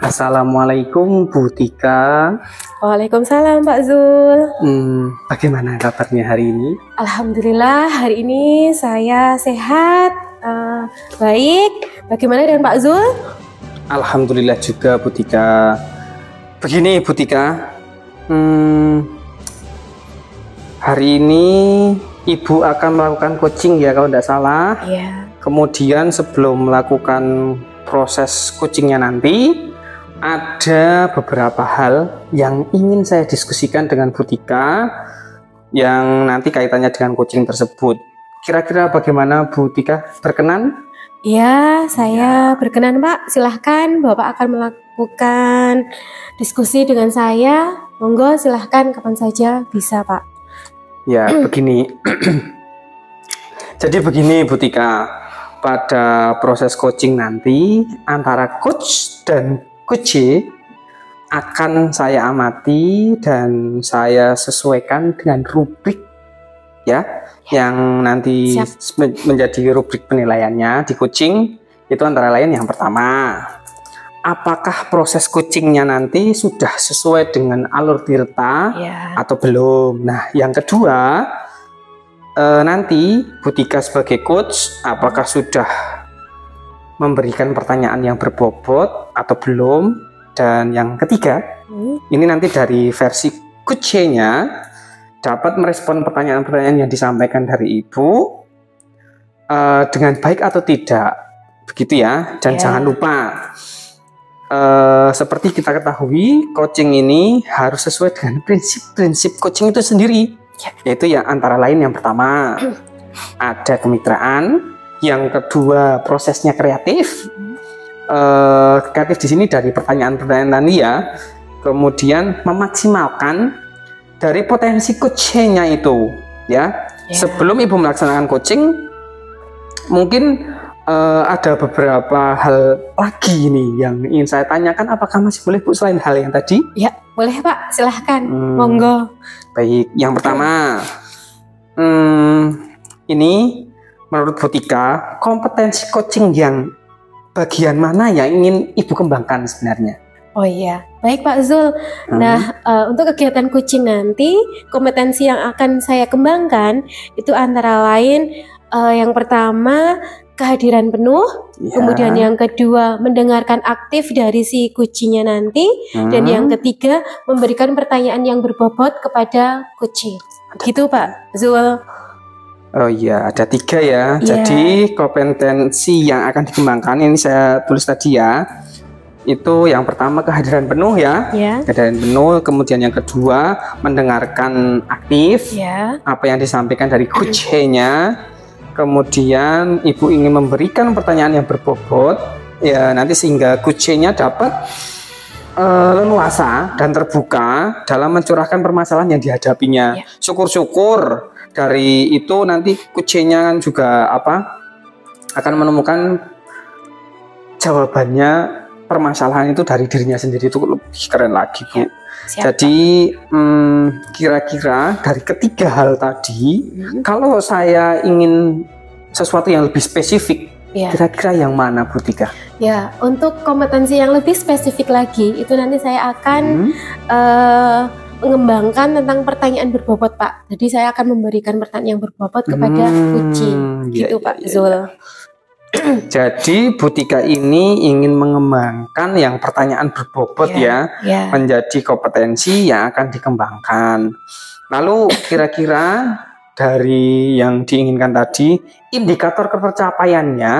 Assalamualaikum Bu Tika. Waalaikumsalam Pak Zul. Bagaimana kabarnya hari ini? Alhamdulillah hari ini saya sehat, baik. Bagaimana dengan Pak Zul? Alhamdulillah juga Bu Tika. Begini Bu Tika, hari ini Ibu akan melakukan coaching ya kalau tidak salah. Iya. Kemudian sebelum melakukan proses coachingnya nanti, ada beberapa hal yang ingin saya diskusikan dengan Bu Tika yang nanti kaitannya dengan coaching tersebut. Kira-kira bagaimana Bu Tika? Berkenan? Iya, saya berkenan Pak. Silahkan Bapak akan melakukan diskusi dengan saya. Monggo silahkan kapan saja bisa Pak. Ya, begini. Jadi begini Bu Tika. Pada proses coaching nanti antara coach dan coach akan saya amati dan saya sesuaikan dengan rubrik ya yang nanti menjadi rubrik penilaiannya di coaching. Itu antara lain yang pertama, apakah proses coachingnya nanti sudah sesuai dengan alur tirta atau belum. Nah, yang kedua, nanti Bu Tika sebagai coach apakah sudah memberikan pertanyaan yang berbobot atau belum. Dan yang ketiga, ini nanti dari versi coachnya dapat merespon pertanyaan-pertanyaan yang disampaikan dari Ibu dengan baik atau tidak, begitu ya. Dan jangan lupa, seperti kita ketahui, coaching ini harus sesuai dengan prinsip-prinsip coaching itu sendiri. Yaitu ya antara lain yang pertama ada kemitraan, yang kedua prosesnya kreatif. Kreatif di sini dari pertanyaan-pertanyaan tadi ya. Kemudian memaksimalkan dari potensi coachingnya itu ya. Sebelum Ibu melaksanakan coaching, mungkin ada beberapa hal lagi nih yang ingin saya tanyakan. Apakah masih boleh Bu selain hal yang tadi? Ya, boleh Pak, silahkan. Monggo. Baik, yang pertama, ini menurut Bu Tika, kompetensi coaching yang bagian mana yang ingin Ibu kembangkan sebenarnya? Oh iya, baik Pak Zul. Nah, untuk kegiatan coaching nanti, kompetensi yang akan saya kembangkan itu antara lain yang pertama kehadiran penuh, kemudian yang kedua mendengarkan aktif dari si coachingnya nanti, dan yang ketiga memberikan pertanyaan yang berbobot kepada coaching. Gitu Pak Zul. Oh iya, ada 3 ya. Jadi kompetensi yang akan dikembangkan ini saya tulis tadi ya. Itu yang pertama kehadiran penuh ya. Kehadiran penuh, kemudian yang kedua mendengarkan aktif apa yang disampaikan dari coachnya. Kemudian Ibu ingin memberikan pertanyaan yang berbobot ya, nanti sehingga coachnya dapat leluasa dan terbuka dalam mencurahkan permasalahan yang dihadapinya. Syukur-syukur dari itu nanti coachnya kan juga akan menemukan jawabannya permasalahan itu dari dirinya sendiri. Itu lebih keren lagi Bu. Jadi kira-kira dari ketiga hal tadi, kalau saya ingin sesuatu yang lebih spesifik, kira-kira yang mana Bu Tika? Ya, untuk kompetensi yang lebih spesifik lagi, itu nanti saya akan mengembangkan tentang pertanyaan berbobot Pak. Jadi saya akan memberikan pertanyaan yang berbobot kepada coaching, gitu Pak Zul. Jadi Bu Tika ini ingin mengembangkan yang pertanyaan berbobot menjadi kompetensi yang akan dikembangkan. Lalu kira-kira dari yang diinginkan tadi, indikator ketercapaiannya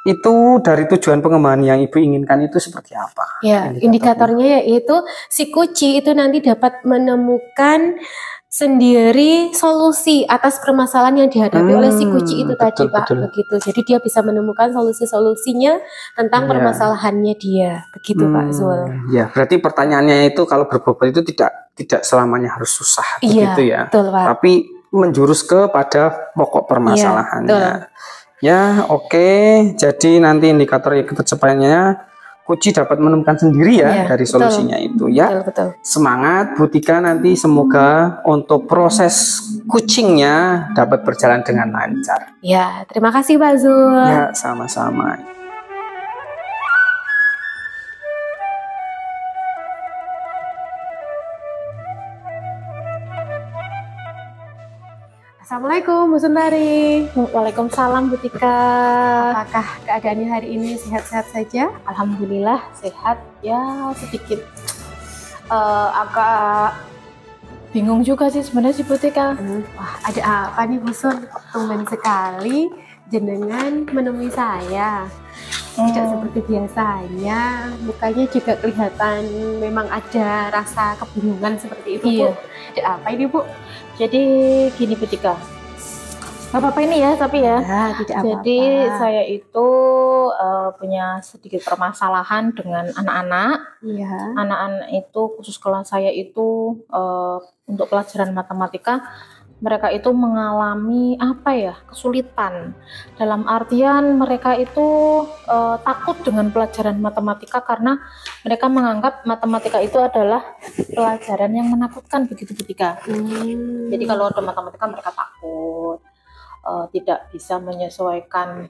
itu dari tujuan pengembangan yang Ibu inginkan itu seperti apa? Ya, indikatornya yaitu si coaching itu nanti dapat menemukan sendiri solusi atas permasalahan yang dihadapi oleh si coaching itu tadi Pak. Begitu. Jadi dia bisa menemukan solusi-solusinya tentang permasalahannya dia. Begitu Pak Zul. Ya, berarti pertanyaannya itu kalau berbobot itu tidak selamanya harus susah begitu ya. Betul, Pak. Tapi menjurus kepada pokok permasalahannya. Ya, oke. Jadi nanti indikator ketercapaiannya coach dapat menemukan sendiri dari solusinya itu ya. Betul. Semangat Bu Tika, nanti semoga untuk proses coachingnya dapat berjalan dengan lancar. Ya, terima kasih Pak Zul. Ya, sama-sama. Assalamualaikum Bu Sundari. Waalaikumsalam Bu Tika. Apakah keadaannya hari ini sehat-sehat saja? Alhamdulillah sehat ya, sedikit agak bingung juga sih sebenarnya Bu Tika. Wah, ada apa nih Bu Sun? Tumben sekali jenengan menemui saya. Tidak seperti biasanya, mukanya juga kelihatan memang ada rasa kebingungan seperti itu, Bu. Ada apa ini, Bu? Jadi gini Bu Tika, nggak apa-apa ini ya, tapi ya. Tidak apa-apa. Jadi saya itu punya sedikit permasalahan dengan anak-anak. Iya. Anak-anak itu khusus kelas saya itu untuk pelajaran matematika. Mereka itu mengalami kesulitan, dalam artian mereka itu takut dengan pelajaran matematika karena mereka menganggap matematika itu adalah pelajaran yang menakutkan begitu ketika. Jadi kalau ada matematika mereka takut, tidak bisa menyesuaikan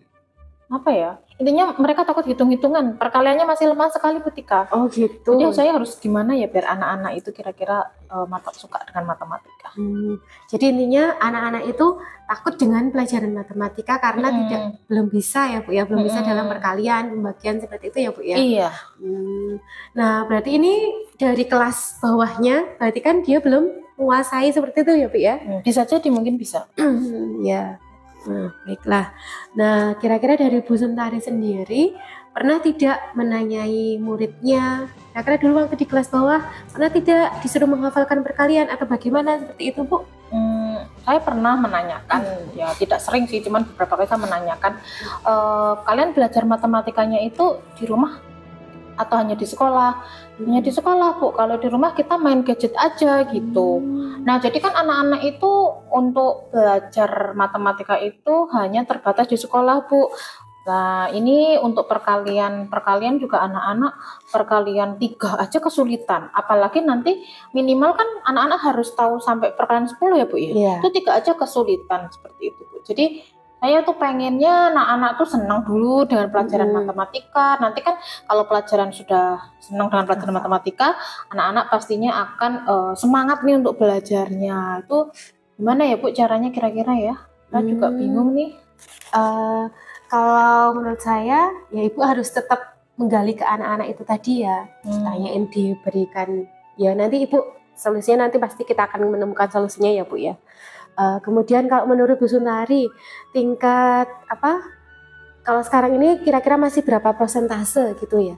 intinya mereka takut hitung-hitungan, perkaliannya masih lemah sekali ketika. Oh gitu. Jadi saya harus gimana ya biar anak-anak itu kira-kira suka dengan matematika. Jadi intinya anak-anak itu takut dengan pelajaran matematika karena belum bisa ya Bu ya, belum bisa dalam perkalian, pembagian seperti itu ya Bu ya. Iya. Nah berarti ini dari kelas bawahnya, berarti kan dia belum menguasai seperti itu ya Bu ya? Bisa jadi, mungkin bisa. Ya. Nah, baiklah. Nah, kira-kira dari Bu Sundari sendiri pernah tidak menanyai muridnya? Kira-kira dulu waktu di kelas bawah pernah tidak disuruh menghafalkan perkalian atau bagaimana seperti itu, Bu? Saya pernah menanyakan, ya tidak sering sih, cuman beberapa kali saya menanyakan, kalian belajar matematikanya itu di rumah atau hanya di sekolah? Hanya di sekolah Bu, kalau di rumah kita main gadget aja gitu. Nah jadi kan anak-anak itu untuk belajar matematika itu hanya terbatas di sekolah Bu. Nah ini untuk perkalian juga anak-anak perkalian 3 aja kesulitan, apalagi nanti minimal kan anak-anak harus tahu sampai perkalian 10 ya Bu ya. Itu 3 aja kesulitan seperti itu Bu. Jadi saya tuh pengennya anak-anak tuh senang dulu dengan pelajaran matematika. Nanti kan kalau pelajaran sudah senang dengan pelajaran matematika, anak-anak pastinya akan semangat nih untuk belajarnya. Itu gimana ya Bu caranya kira-kira ya? Saya juga bingung nih. Kalau menurut saya ya Ibu harus tetap menggali ke anak-anak itu tadi ya. Tanyain, diberikan. Ya nanti Ibu solusinya nanti pasti kita akan menemukan solusinya ya Bu ya. Kemudian kalau menurut Bu Sundari, tingkat kalau sekarang ini kira-kira masih berapa persentase gitu ya?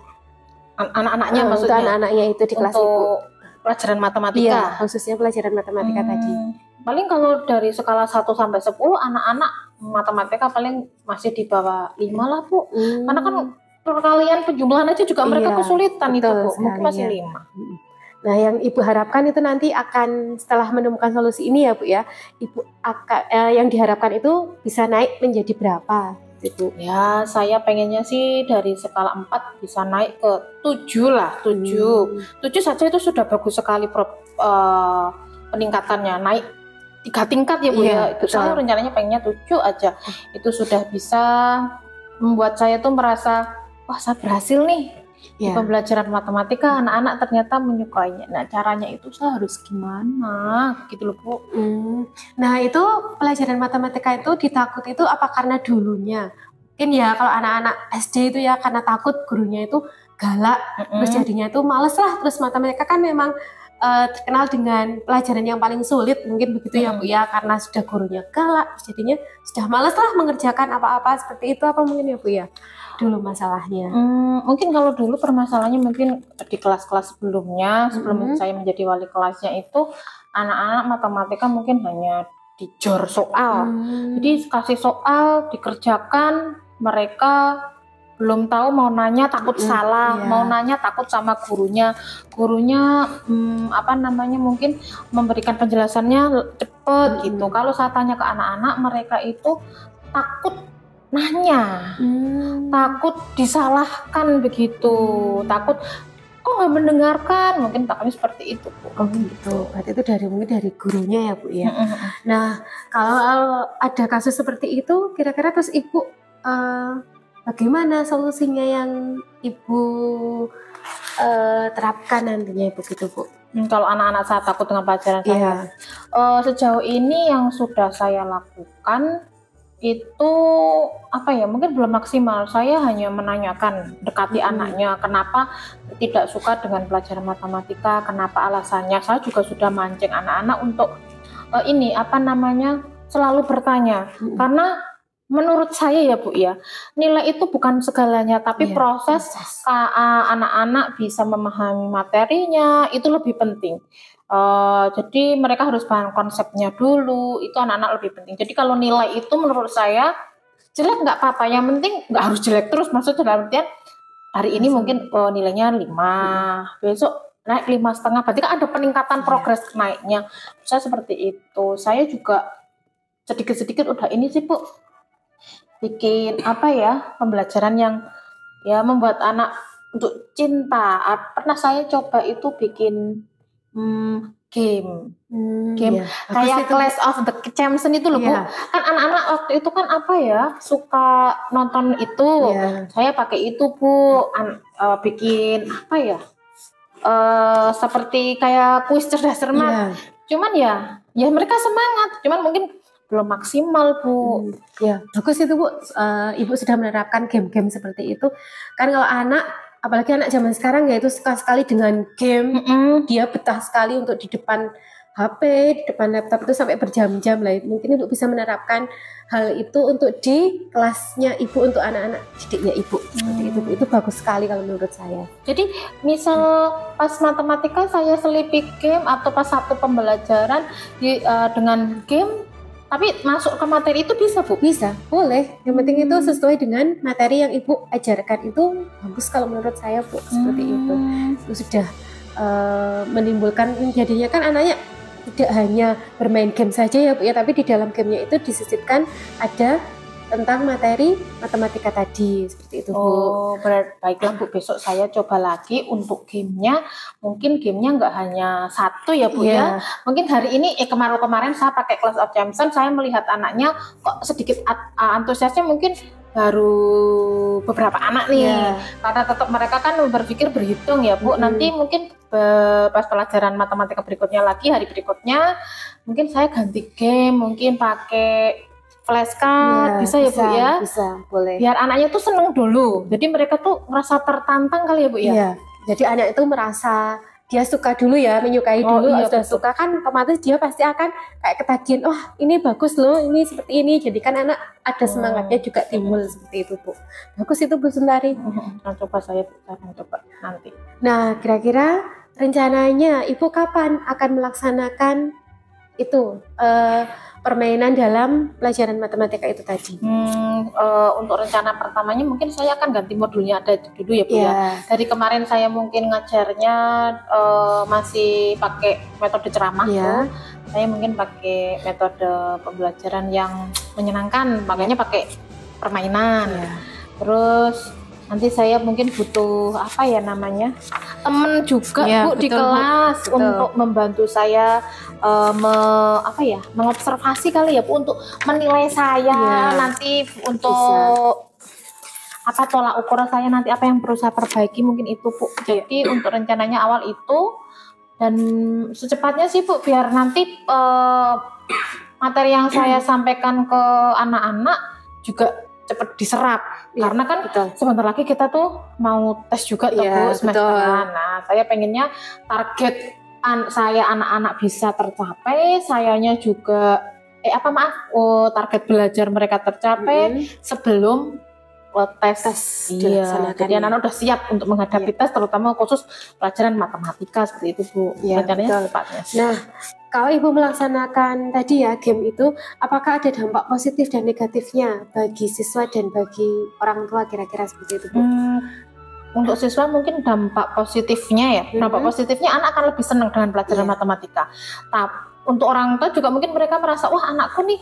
Anak-anaknya maksudnya? Anak-anaknya itu di kelas Ibu. Pelajaran matematika? Iya, khususnya pelajaran matematika tadi. Paling kalau dari skala 1 sampai 10, anak-anak matematika paling masih di bawah 5 lah Bu. Karena kan perkalian penjumlahan aja juga mereka kesulitan itu Bu, mungkin masih 5. Nah, yang Ibu harapkan itu nanti akan setelah menemukan solusi ini ya Bu ya, Ibu akan yang diharapkan itu bisa naik menjadi berapa gitu? Ya, saya pengennya sih dari skala 4 bisa naik ke 7 lah, 7. 7 saja itu sudah bagus sekali peningkatannya, naik 3 tingkat ya Bu ya. Itu saya rencananya pengennya 7 aja. Itu sudah bisa membuat saya tuh merasa, wah saya berhasil nih. Di pembelajaran matematika, anak-anak ternyata menyukainya. Nah caranya itu saya harus gimana gitu loh Bu. Nah itu pelajaran matematika itu ditakut itu apa karena dulunya? Mungkin ya kalau anak-anak SD itu ya karena takut gurunya itu galak, terus jadinya itu males lah. Terus matematika kan memang terkenal dengan pelajaran yang paling sulit, mungkin begitu ya Bu ya, karena sudah gurunya galak, terus jadinya sudah males lah mengerjakan apa-apa seperti itu, apa mungkin ya Bu ya dulu masalahnya? Mungkin kalau dulu permasalahannya mungkin di kelas-kelas sebelumnya, sebelum saya menjadi wali kelasnya itu anak-anak matematika mungkin hanya dijor soal. Jadi kasih soal dikerjakan, mereka belum tahu mau nanya takut salah, mau nanya takut sama gurunya mungkin memberikan penjelasannya cepet gitu. Kalau saya tanya ke anak-anak, mereka itu takut nanya, takut disalahkan begitu, takut kok nggak mendengarkan, mungkin takutnya seperti itu Bu. Oh gitu, berarti itu mungkin dari gurunya ya Bu ya. Nah kalau ada kasus seperti itu, kira-kira terus Ibu bagaimana solusinya yang Ibu terapkan nantinya begitu Bu? Kalau anak-anak saya takut dengan pelajaran saya, sejauh ini yang sudah saya lakukan itu apa ya, mungkin belum maksimal. Saya hanya menanyakan, dekati anaknya kenapa tidak suka dengan pelajaran matematika, kenapa alasannya. Saya juga sudah mancing anak-anak untuk ini apa namanya, selalu bertanya. Karena menurut saya ya Bu ya, nilai itu bukan segalanya, tapi proses anak-anak bisa memahami materinya itu lebih penting. Jadi mereka harus paham konsepnya dulu, itu anak-anak lebih penting. Jadi kalau nilai itu menurut saya jelek nggak apa-apa, yang penting nggak harus jelek terus. Maksudnya dalam artian hari ini mungkin nilainya 5, besok naik 5,5, berarti kan ada peningkatan progres naiknya. Saya seperti itu. Saya juga sedikit-sedikit udah ini sih Bu, bikin apa ya, pembelajaran yang ya membuat anak untuk cinta. Pernah saya coba itu bikin game kayak Clash of the Champions itu loh Bu. Kan anak-anak waktu itu kan apa ya, suka nonton itu. Saya pakai itu Bu, bikin apa ya, seperti kayak kuis cerdas cermat. Cuman ya mereka semangat, cuman mungkin belum maksimal Bu. Ya bagus itu Bu, Ibu sudah menerapkan game-game seperti itu. Kan kalau anak, apalagi anak zaman sekarang ya, itu suka sekali dengan game. Dia betah sekali untuk di depan HP, di depan laptop itu sampai berjam-jam lah. Mungkin Ibu bisa menerapkan hal itu untuk di kelasnya Ibu, untuk anak-anak didiknya Ibu. Seperti itu Bu. Itu bagus sekali kalau menurut saya. Jadi misal pas matematika saya selipi game, atau pas satu pembelajaran dengan game, tapi masuk ke materi itu bisa Bu? Bisa, boleh. Yang penting itu sesuai dengan materi yang Ibu ajarkan, itu bagus kalau menurut saya Bu. Seperti itu. Itu sudah menimbulkan, jadinya kan anaknya tidak hanya bermain game saja ya Bu ya, tapi di dalam gamenya itu disisipkan ada tentang materi matematika tadi, seperti itu Bu. Oh, baiklah Bu, besok saya coba lagi untuk gamenya. Mungkin gamenya nggak hanya satu ya Bu ya. Mungkin hari ini, kemarin saya pakai Clash of Champions, saya melihat anaknya kok sedikit antusiasnya, mungkin baru beberapa anak nih. Karena tetap mereka kan berpikir berhitung ya Bu. Nanti mungkin pas pelajaran matematika berikutnya lagi, hari berikutnya, mungkin saya ganti game, mungkin pakai flashcard, bisa ya Bu ya? Bisa, boleh. Biar anaknya tuh seneng dulu, jadi mereka tuh merasa tertantang kali ya Bu ya? Iya, jadi anak itu merasa dia suka dulu ya, menyukai dulu. Sudah suka kan otomatis dia pasti akan kayak ketagihan, wah ini bagus loh, ini seperti ini. Jadi kan anak ada semangatnya juga timbul seperti itu Bu. Bagus itu Bu Sundari. Coba saya akan coba nanti. Nah, kira-kira rencananya Ibu kapan akan melaksanakan itu permainan dalam pelajaran matematika itu tadi? Untuk rencana pertamanya mungkin saya akan ganti modulnya ada dulu ya Bu ya. Dari kemarin saya mungkin ngajarnya masih pakai metode ceramah tuh. Saya mungkin pakai metode pembelajaran yang menyenangkan, makanya pakai permainan. Terus nanti saya mungkin butuh apa ya namanya, temen juga Bu, di kelas untuk membantu saya mengobservasi kali ya Bu, untuk menilai saya nanti, untuk apa tolak ukur saya nanti, apa yang perlu saya perbaiki, mungkin itu Bu. Jadi untuk rencananya awal itu, dan secepatnya sih Bu, biar nanti materi yang saya sampaikan ke anak-anak juga cepat diserap. Karena kan sebentar lagi kita tuh mau tes juga tuh Bu, semesteran. Nah, saya pengennya target saya anak-anak bisa tercapai, sayanya juga target belajar mereka tercapai sebelum tes. Jadi anak-anak udah siap untuk menghadapi tes, terutama khusus pelajaran matematika, seperti itu Bu. Rencananya tepatnya. Nah, kalau Ibu melaksanakan tadi ya game itu, apakah ada dampak positif dan negatifnya bagi siswa dan bagi orang tua, kira-kira seperti itu Bu? Untuk siswa mungkin dampak positifnya ya, dampak positifnya anak akan lebih senang dengan pelajaran matematika. Tapi untuk orang tua juga mungkin mereka merasa, wah anakku nih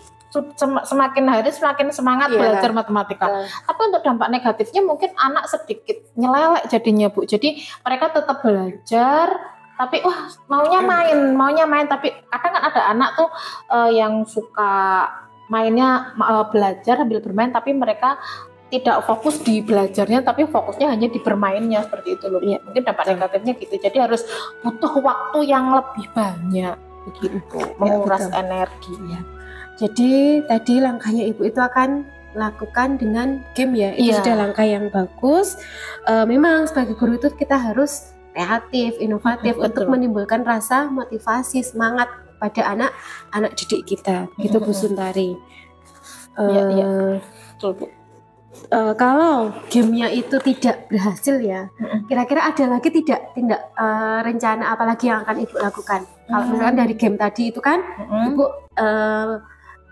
semakin hari semakin semangat belajar matematika. Tapi untuk dampak negatifnya mungkin anak sedikit nyelelek jadinya Bu. Jadi mereka tetap belajar, tapi wah maunya main. Tapi kadang kan ada anak tuh yang suka mainnya belajar sambil bermain, tapi mereka tidak fokus di belajarnya tapi fokusnya hanya di bermainnya seperti itu loh. Iya. Mungkin dampak negatifnya gitu. Jadi harus butuh waktu yang lebih banyak begitu, menguras betul. energi. Iya. Jadi tadi langkahnya ibu itu akan lakukan dengan game ya, itu Iya. sudah langkah yang bagus. Memang sebagai guru itu kita harus kreatif, inovatif Betul. untuk menimbulkan rasa motivasi, semangat pada anak didik kita, gitu Bu Suntari. Iya, iya. Betul, Bu. Kalau gamenya itu tidak berhasil ya, kira-kira ada lagi tidak rencana apa lagi yang akan ibu lakukan? Kalau misalkan dari game tadi itu kan ibu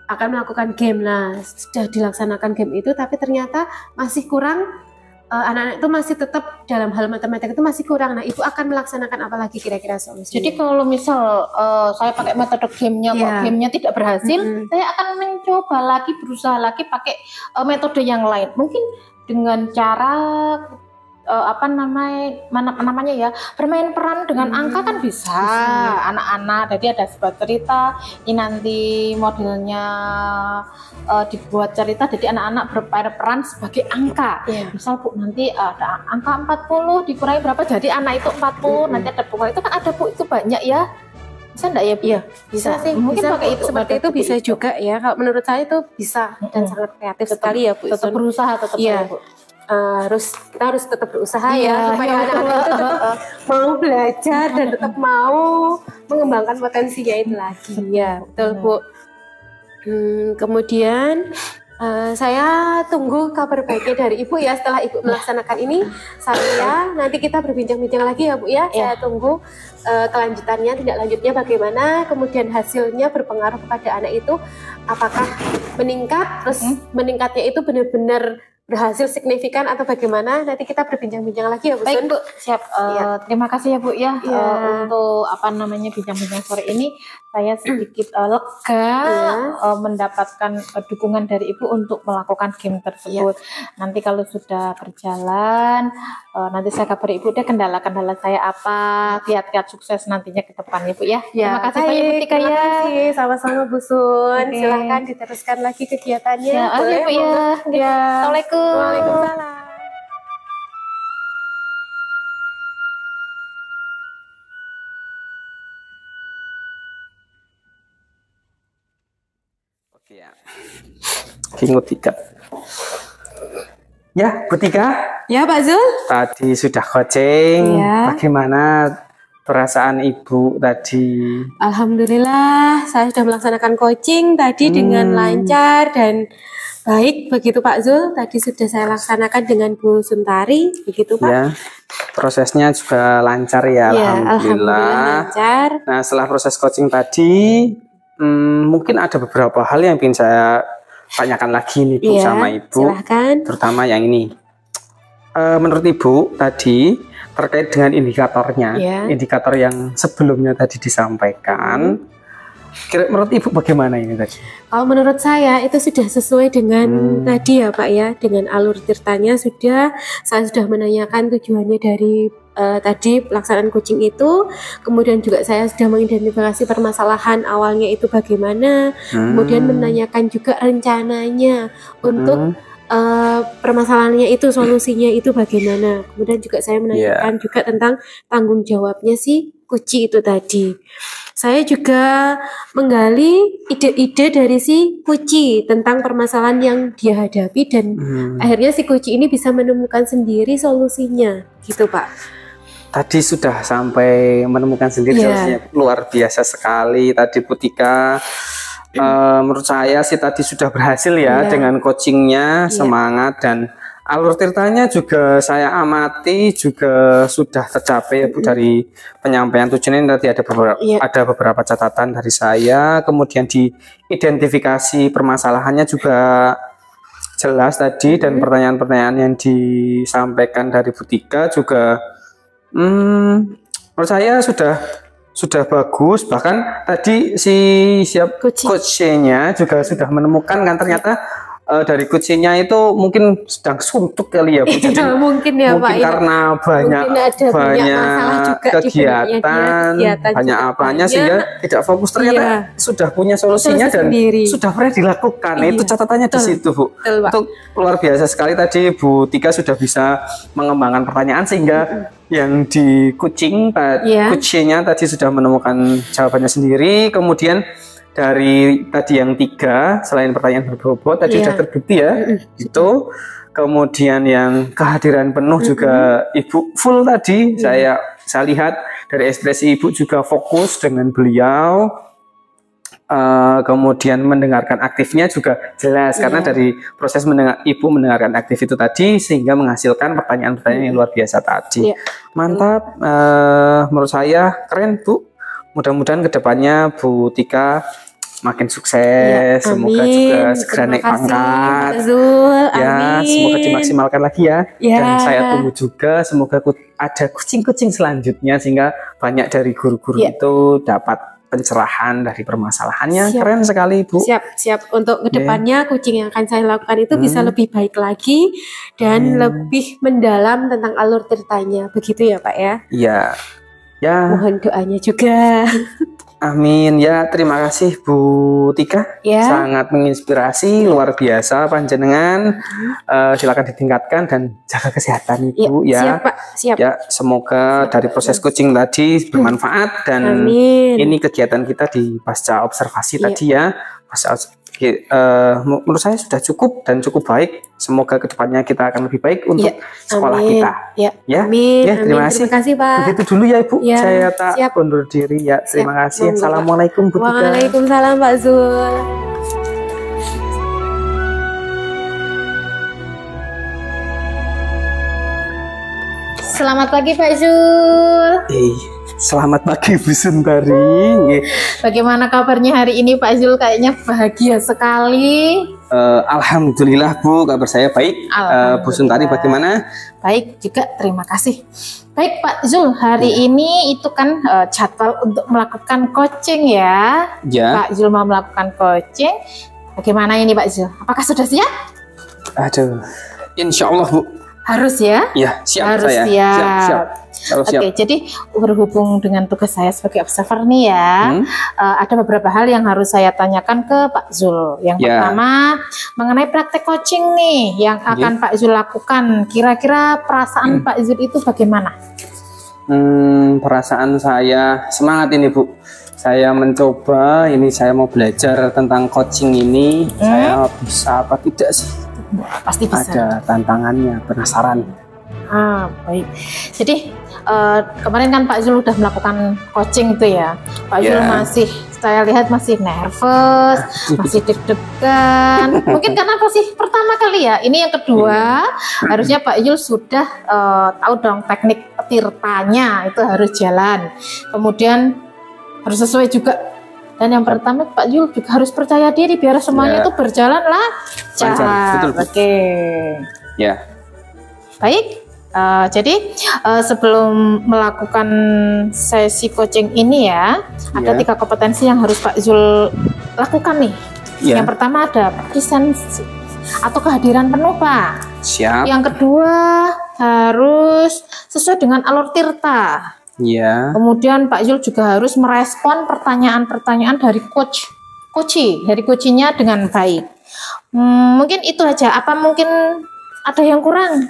akan melakukan game, nah sudah dilaksanakan game itu tapi ternyata masih kurang, anak-anak itu masih tetap dalam hal matematika itu masih kurang. Nah ibu akan melaksanakan apa lagi kira-kira solusinya? Jadi kalau misal saya pakai metode gamenya kok Iya. gamenya tidak berhasil, saya akan mencoba lagi, berusaha lagi pakai metode yang lain. Mungkin dengan cara namanya ya, bermain peran dengan angka kan bisa. Anak-anak, jadi ada sebuah cerita, ini nanti modelnya dibuat cerita, jadi anak-anak berperan sebagai angka. Iya. Misal Bu, nanti ada angka 40 dikurangi berapa, jadi anak itu 40, nanti ada buku itu kan ada Bu, itu banyak ya. Bisa enggak ya Bu? Iya, bisa sih. Mungkin Bisa, pakai Bu. itu, Seperti itu metode bisa juga ya. Kalau menurut saya itu bisa dan sangat kreatif sekali ya Bu. Tetap Isun. berusaha tetap Iya. ya, Bu. Kita harus tetap berusaha Iya, ya supaya iya, anak-anak itu tetap mau belajar dan tetap mau mengembangkan potensinya itu lagi. Ya, betul Bu. Kemudian saya tunggu kabar baiknya dari Ibu ya setelah Ibu melaksanakan ini. Saya nanti kita berbincang-bincang lagi ya Bu ya. Saya tunggu kelanjutannya, tindak lanjutnya bagaimana, kemudian hasilnya berpengaruh kepada anak itu apakah meningkat, terus meningkatnya itu benar-benar berhasil signifikan atau bagaimana, nanti kita berbincang-bincang lagi ya Bu Baik Sun. Bu, siap. Terima kasih ya Bu ya Iya. untuk bincang-bincang sore ini. Saya sedikit lega mendapatkan dukungan dari Ibu untuk melakukan game tersebut. Nanti kalau sudah berjalan, nanti saya kabari Ibu deh kendala-kendala saya apa, kiat-kiat sukses nantinya ke depan ya Bu ya. Terima kasih banyak Bu Tika terima ya. kasih. Sama-sama Bu Sun. Oke. Silahkan diteruskan lagi kegiatannya. Ya, oke Boleh, Bu ya. monggo. Ya. Assalamualaikum. Waalaikumsalam. Oke ya. Kingu 3. Ya, Bu Tika, Ya Pak Zul. tadi sudah coaching. Iya. Bagaimana perasaan Ibu tadi? Alhamdulillah saya sudah melaksanakan coaching tadi dengan lancar dan baik, begitu Pak Zul. Tadi sudah saya laksanakan dengan Bu Suntari, begitu Pak. Ya, prosesnya juga lancar ya, Ya, alhamdulillah. lancar. Nah, setelah proses coaching tadi, mungkin ada beberapa hal yang ingin saya tanyakan lagi nih Bu Iya, sama Ibu, silahkan. terutama yang ini. Menurut Ibu tadi terkait dengan indikatornya, Iya. indikator yang sebelumnya tadi disampaikan, menurut Ibu bagaimana ini tadi? Kalau menurut saya itu sudah sesuai dengan tadi ya Pak ya, dengan alur ceritanya saya sudah menanyakan tujuannya dari tadi pelaksanaan coaching itu, kemudian juga saya sudah mengidentifikasi permasalahan awalnya itu bagaimana, kemudian menanyakan juga rencananya untuk permasalahannya itu, solusinya itu bagaimana. Kemudian juga saya menanyakan juga tentang tanggung jawabnya si Kuci itu tadi. Saya juga menggali ide-ide dari si Kuci tentang permasalahan yang dia hadapi dan akhirnya si Kuci ini bisa menemukan sendiri solusinya, gitu Pak. Tadi sudah sampai menemukan sendiri solusinya, luar biasa sekali tadi Bu Tika. Menurut saya sih tadi sudah berhasil ya dengan coachingnya, semangat dan alur ceritanya juga saya amati juga sudah tercapai ya Bu dari penyampaian tujuan ini. Tadi ada beberapa catatan dari saya, kemudian diidentifikasi permasalahannya juga jelas tadi, dan pertanyaan-pertanyaan yang disampaikan dari Bu Tika juga menurut saya sudah bagus. Bahkan tadi si coachnya juga sudah menemukan kan ternyata dari kucingnya itu mungkin sedang suntuk kali ya Bu. Jadi Iya, mungkin ya Pak. mungkin Ya. karena banyak Mungkin ada banyak masalah juga di benaknya kegiatan, dia, kegiatan banyak juga apanya banyak. sehingga tidak fokus. Ternyata Iya. sudah punya solusinya Solusi dan sendiri. sudah pernah dilakukan. Iya, Itu catatannya di betul. situ Bu. Betul, Pak. Itu luar biasa sekali tadi Bu Tika sudah bisa mengembangkan pertanyaan sehingga yang di Iya. kucingnya tadi sudah menemukan jawabannya sendiri. Kemudian dari tadi yang 3 selain pertanyaan berbobot tadi Iya. sudah terbukti ya itu. Kemudian yang kehadiran penuh juga Ibu full tadi. Saya lihat dari ekspresi Ibu juga fokus dengan beliau. Kemudian mendengarkan aktifnya juga jelas karena dari proses Ibu mendengarkan aktif itu tadi sehingga menghasilkan pertanyaan-pertanyaan yang luar biasa tadi. Iya. Mantap, menurut saya keren Bu. Mudah-mudahan kedepannya Bu Tika makin sukses, Ya, semoga amin. juga segera Terima naik kasih, pangkat. Pak Zul. Ya, Amin. semoga dimaksimalkan lagi ya. Ya. Dan saya tunggu juga semoga ada kucing-kucing selanjutnya sehingga banyak dari guru-guru Ya. itu dapat pencerahan dari permasalahannya. Siap. Keren sekali Bu. Siap untuk kedepannya kucing yang akan saya lakukan itu bisa lebih baik lagi dan lebih mendalam tentang alur ceritanya. Begitu ya Pak ya. Iya. Ya, Mohon doanya juga. amin. Ya, terima kasih Bu Tika. Ya. Sangat menginspirasi, luar biasa panjenengan. Silakan ditingkatkan dan jaga kesehatan Ibu ya. Siap Pak. Siap. Ya, semoga dari proses coaching tadi bermanfaat dan Amin. ini kegiatan kita di pasca observasi Iya. tadi ya. Menurut saya sudah cukup dan cukup baik. Semoga kedepannya kita akan lebih baik untuk Iya. sekolah Amin. kita. Ya. Ya, Amin. ya, terima Amin. kasih. Terima kasih Pak. Begitu dulu ya Ibu. Ya, Saya tak siap. undur diri ya. Terima Siap. kasih. Monggo, Pak. Assalamualaikum Bu Tika. Waalaikumsalam Pak Zul. Selamat pagi Pak Zul. Selamat pagi Bu Sundari. Nggih. Bagaimana kabarnya hari ini Pak Zul? Kayaknya bahagia sekali. Alhamdulillah Bu, kabar saya baik. Bu Suntari bagaimana? Baik juga, terima kasih. Baik Pak Zul, hari ini itu kan jadwal untuk melakukan coaching ya. Ya. Pak Zul mau melakukan coaching. Bagaimana ini Pak Zul? Apakah sudah siap? Aduh. Insya Allah Bu. Harus ya? Ya, siap Harus saya. siap. Kalau siap. Oke, jadi berhubung dengan tugas saya sebagai observer nih ya, ada beberapa hal yang harus saya tanyakan ke Pak Zul. Yang Ya. pertama, mengenai praktek coaching nih yang akan Pak Zul lakukan. Kira-kira perasaan Pak Zul itu bagaimana? Perasaan saya semangat ini Bu. Saya mencoba, ini saya mau belajar tentang coaching ini. Saya bisa apa tidak sih? Pasti bisa. Ada tantangannya, penasaran. Baik. Jadi kemarin kan Pak Zul udah melakukan coaching itu ya. Pak Zul masih, saya lihat masih nervous, masih deg-degan. Mungkin karena masih pertama kali ya. Ini yang kedua, harusnya Pak Zul sudah tahu dong teknik tirtanya itu harus jalan. Kemudian harus sesuai juga. Dan yang pertama Pak Zul juga harus percaya diri biar semuanya itu berjalan lancar. Betul, Bu. Oke. Ya. Baik. Jadi sebelum melakukan sesi coaching ini ya, ada 3 kompetensi yang harus Pak Zul lakukan nih. Ya. Yang pertama ada presensi atau kehadiran penuh Pak. Siap. Yang kedua harus sesuai dengan alur tirta. Ya. Kemudian Pak Zul juga harus merespon pertanyaan-pertanyaan dari dari coachingnya dengan baik. Mungkin itu aja. Apa mungkin ada yang kurang?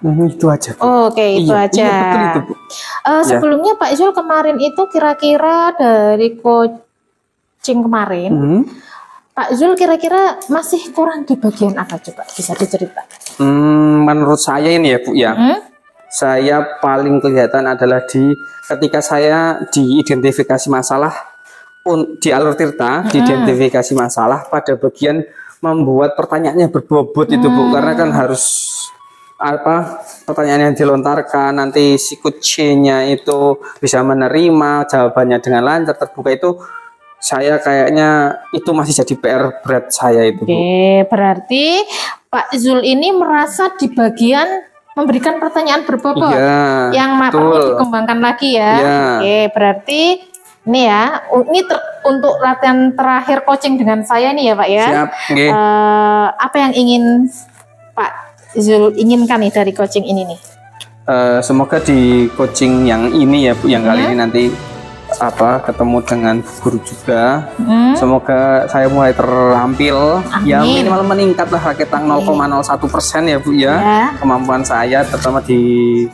Itu aja Bu. Oke, itu aja. Iya, betul itu Bu. Sebelumnya Pak Zul kemarin itu kira-kira dari coaching kemarin, Pak Zul kira-kira masih kurang di bagian apa coba bisa diceritakan? Menurut saya ini ya Bu ya, saya paling kelihatan adalah ketika saya diidentifikasi masalah di alur tirta, diidentifikasi masalah pada bagian membuat pertanyaannya berbobot itu Bu, karena kan harus pertanyaan yang dilontarkan nanti si coachnya itu bisa menerima jawabannya dengan lancar terbuka itu saya kayaknya itu masih jadi PR berat saya itu Bu. Oke, berarti Pak Zul ini merasa di bagian memberikan pertanyaan berbobot Iya, yang perlu betul. dikembangkan lagi ya. Iya. Oke, berarti Ini ya, untuk latihan terakhir coaching dengan saya nih ya Pak ya. Siap. Oke. Apa yang ingin Pak Zul inginkan nih dari coaching ini nih? Semoga di coaching yang ini ya Bu, yang kali ini nanti ketemu dengan guru juga. Semoga saya mulai terampil. Amin. Ya minimal meningkat lah raketang 0,01% ya Bu ya. Kemampuan saya terutama di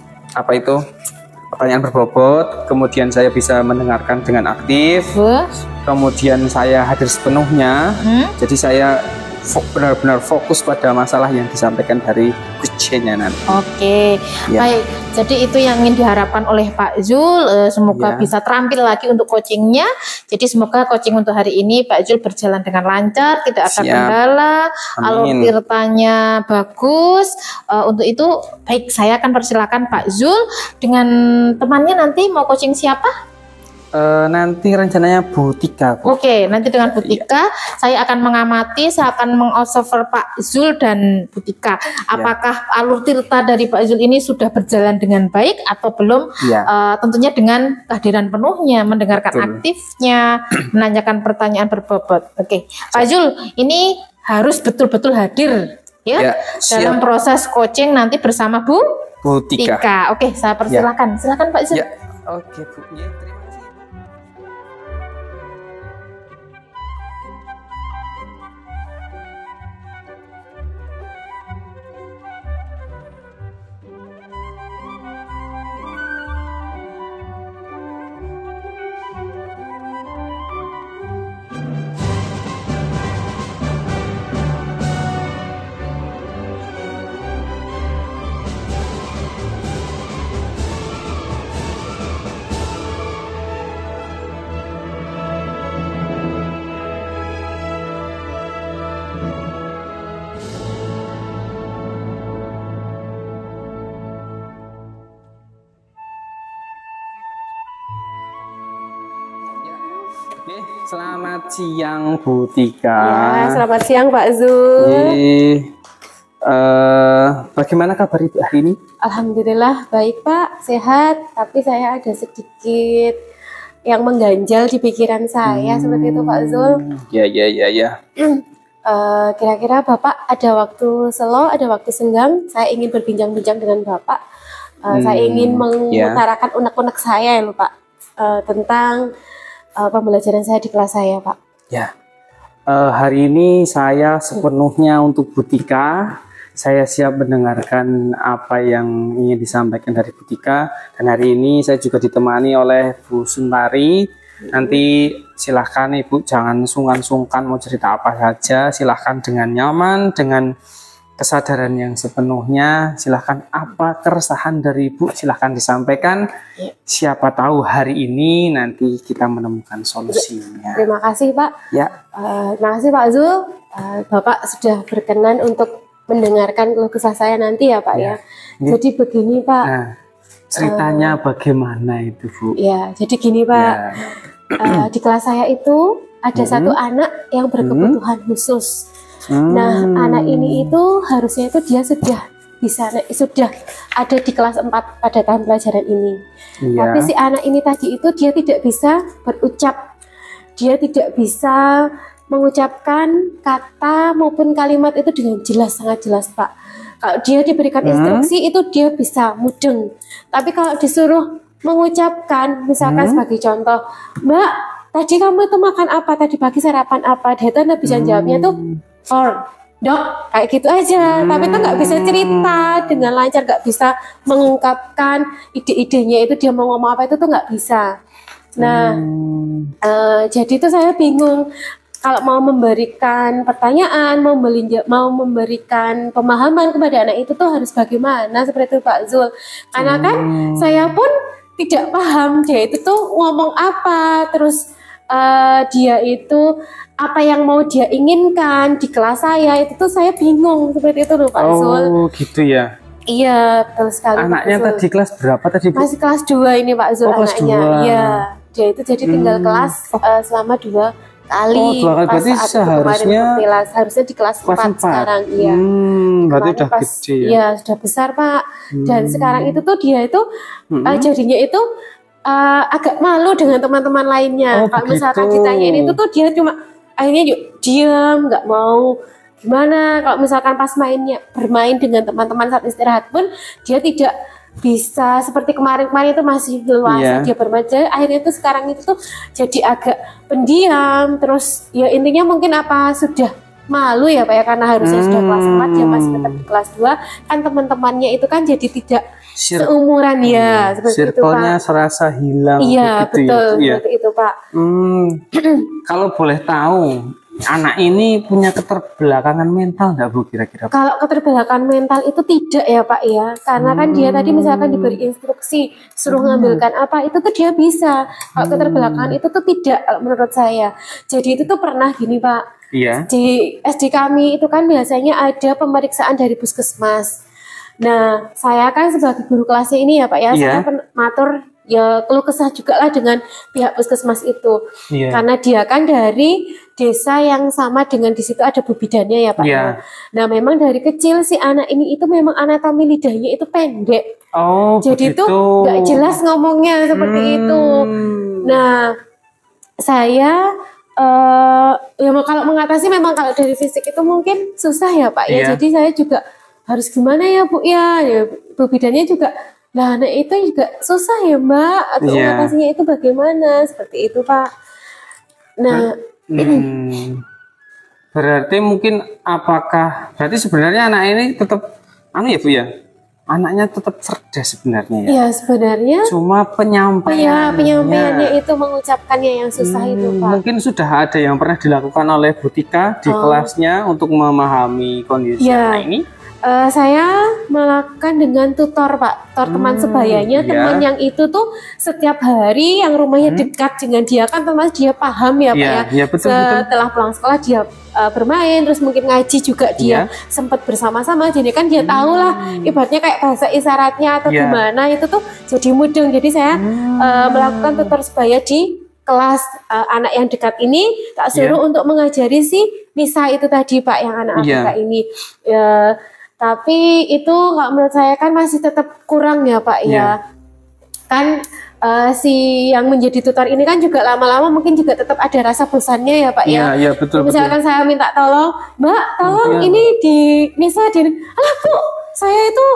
pertanyaan berbobot, kemudian saya bisa mendengarkan dengan aktif, kemudian saya hadir sepenuhnya, jadi saya benar-benar fokus pada masalah yang disampaikan dari coachnya nanti. Oke, Ya. baik. Jadi itu yang ingin diharapkan oleh Pak Zul. Semoga Ya. bisa terampil lagi untuk coachingnya. Jadi semoga coaching untuk hari ini Pak Zul berjalan dengan lancar, tidak ada Siap. kendala, alur Amin. tirtanya bagus. Untuk itu, baik saya akan persilakan Pak Zul dengan temannya nanti mau coaching siapa? Nanti rencananya Bu Tika Bu. Oke, nanti dengan Butika saya akan mengamati, saya akan mengobserver Pak Zul dan Butika. Apakah alur tirta dari Pak Zul ini sudah berjalan dengan baik atau belum? Ya. Tentunya dengan kehadiran penuhnya, mendengarkan Betul. aktifnya, menanyakan pertanyaan berbobot. Oke, Pak Zul ini harus betul-betul hadir ya, Ya, dalam siap. proses coaching nanti bersama Bu Bu Tika. Tika. Oke, saya persilakan. Silakan Pak Zul. Ya. Oke Bu. Ya, terima kasih. Oke, selamat siang Bu Tika. Ya, selamat siang Pak Zul. Bagaimana kabar Ibu hari ini? Alhamdulillah baik Pak, sehat. Tapi saya ada sedikit yang mengganjal di pikiran saya seperti itu Pak Zul. Ya. Kira-kira Bapak ada waktu slow, ada waktu senggang? Saya ingin berbincang-bincang dengan Bapak. Saya ingin mengutarakan unek-unek saya ya lho Pak, tentang pembelajaran saya di kelas saya Pak. Ya. Hari ini saya sepenuhnya untuk Bu Tika. Saya siap mendengarkan apa yang ingin disampaikan dari Bu Tika. Dan hari ini saya juga ditemani oleh Bu Suntari. Nanti silahkan Ibu jangan sungkan-sungkan mau cerita apa saja. Silahkan dengan nyaman, dengan kesadaran yang sepenuhnya. Silahkan apa keresahan dari Ibu silahkan disampaikan. Siapa tahu hari ini nanti kita menemukan solusinya. Terima kasih Pak. Ya. Terima kasih Pak Zul. Bapak sudah berkenan untuk mendengarkan keluh kesah saya nanti ya Pak ya. Jadi begini Pak. Nah, ceritanya bagaimana itu Bu? Ya, jadi gini Pak. Di kelas saya itu ada satu anak yang berkebutuhan khusus. Nah, anak ini itu harusnya itu dia sudah ada di kelas 4 pada tahun pelajaran ini. Tapi si anak ini tadi itu dia tidak bisa berucap. Dia tidak bisa mengucapkan kata maupun kalimat itu dengan jelas, sangat jelas Pak. Kalau dia diberikan instruksi itu dia bisa mudeng. Tapi kalau disuruh mengucapkan, misalkan sebagai contoh, Mbak, tadi kamu itu makan apa? Tadi pagi sarapan apa? Dia tuh bisa jawabnya tuh dok, kayak gitu aja. Tapi itu nggak bisa cerita dengan lancar, nggak bisa mengungkapkan ide-idenya itu dia mau ngomong apa itu tuh nggak bisa. Nah, jadi itu saya bingung. Kalau mau memberikan pertanyaan, mau memberikan pemahaman kepada anak itu tuh harus bagaimana seperti itu Pak Zul. Karena kan saya pun tidak paham dia itu tuh ngomong apa, terus dia itu apa yang mau dia inginkan di kelas saya itu tuh saya bingung seperti itu loh Pak Zul. Oh gitu ya. Iya betul sekali. Anaknya Pak Zul. tadi kelas berapa tadi Bu? Masih kelas 2 ini Pak Zul anaknya. Iya, dia itu jadi tinggal kelas selama 2 kali. 2 kali berarti harusnya di kelas 4 sekarang. Iya. Berarti Kemarin udah gede ya. Iya sudah besar Pak. Dan sekarang itu tuh dia itu jadinya itu agak malu dengan teman-teman lainnya. Oh, Kalau misalkan begitu. ditanyain itu tuh dia cuma akhirnya diam, nggak mau gimana. Kalau misalkan pas bermain dengan teman-teman saat istirahat pun dia tidak bisa seperti kemarin-kemarin itu masih leluasa dia bermain. Akhirnya tuh sekarang itu tuh jadi agak pendiam. Terus ya intinya mungkin apa sudah malu ya Pak ya, karena harusnya sudah kelas 4 dia masih tetap di kelas 2 kan, teman-temannya itu kan jadi tidak seumuran ya, seperti itu Pak. Circle-nya serasa hilang. Iya betul, ya, seperti itu Pak. Kalau boleh tahu, anak ini punya keterbelakangan mental nggak Bu kira-kira? Kalau keterbelakangan mental itu tidak ya Pak ya, karena kan dia tadi misalkan diberi instruksi suruh ngambilkan apa itu tuh dia bisa. Kalau keterbelakangan itu tuh tidak kalau menurut saya. Jadi itu tuh pernah gini Pak. Iya. Di SD kami itu kan biasanya ada pemeriksaan dari puskesmas. Nah, saya kan sebagai guru kelasnya ini ya Pak ya, saya matur ya keluh kesah juga lah dengan pihak puskesmas itu. Karena dia kan dari desa yang sama dengan di situ ada bidannya ya Pak ya. Nah, memang dari kecil si anak ini itu memang anatomi lidahnya itu pendek. Oh, jadi itu nggak jelas ngomongnya seperti itu. Nah, saya ya kalau mengatasi memang kalau dari fisik itu mungkin susah ya Pak ya. Jadi saya juga harus gimana ya Bu ya, Bu bidannya juga lah anak itu juga susah ya Mbak, atau mengatasinya itu bagaimana, seperti itu Pak. Nah berarti mungkin berarti sebenarnya anak ini tetap ya Bu ya, anaknya tetap cerdas sebenarnya ya. Iya sebenarnya. Cuma penyampaiannya itu mengucapkannya yang susah itu Pak. Mungkin sudah ada yang pernah dilakukan oleh Bu Tika di kelasnya untuk memahami kondisi anak ini. Saya melakukan dengan tutor Pak, tutor teman sebayanya, teman yang itu tuh setiap hari yang rumahnya dekat dengan dia kan, teman dia paham ya Pak ya. Betul, setelah pulang sekolah dia bermain, terus mungkin ngaji juga dia sempat bersama-sama, jadi kan dia tahu lah ibaratnya kayak bahasa isyaratnya atau gimana itu tuh jadi mudeng. Jadi saya melakukan tutor sebaya di kelas anak yang dekat ini, tak suruh untuk mengajari si Nisa itu tadi Pak, yang anak ABK ini. Tapi itu kalau menurut saya kan masih tetap kurang ya Pak ya. Kan si yang menjadi tutor ini kan juga lama-lama mungkin juga tetap ada rasa bosannya ya Pak ya. Iya betul. Misalkan saya minta tolong, Mbak tolong ini di Nisa alah Bu, saya itu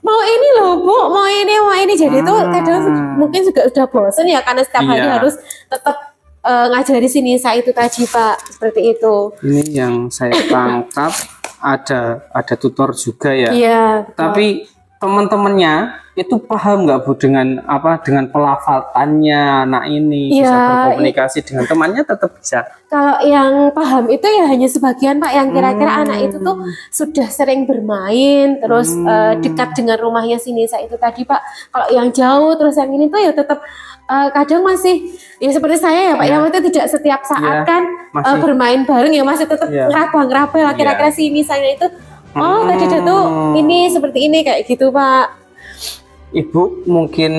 mau ini loh Bu, mau ini. Jadi itu kadang mungkin juga udah bosan ya, karena setiap hari harus tetap ngajari si Nisa itu tadi Pak, seperti itu. Ini yang saya tangkap ada tutor juga ya. Tapi teman-temannya itu paham nggak Bu dengan pelafalannya anak ini, bisa berkomunikasi dengan temannya tetap bisa. Kalau yang paham itu ya hanya sebagian Pak, yang kira-kira anak itu tuh sudah sering bermain, terus dekat dengan rumahnya si Nisa itu tadi Pak. Kalau yang jauh terus yang ini tuh ya tetap kadang masih ya seperti saya ya Pak, yang itu tidak setiap saat kan bermain bareng ya, masih tetap ngeraba-ngeraba lah kira-kira si Nisanya itu tadi tuh ini seperti ini kayak gitu Pak. Ibu mungkin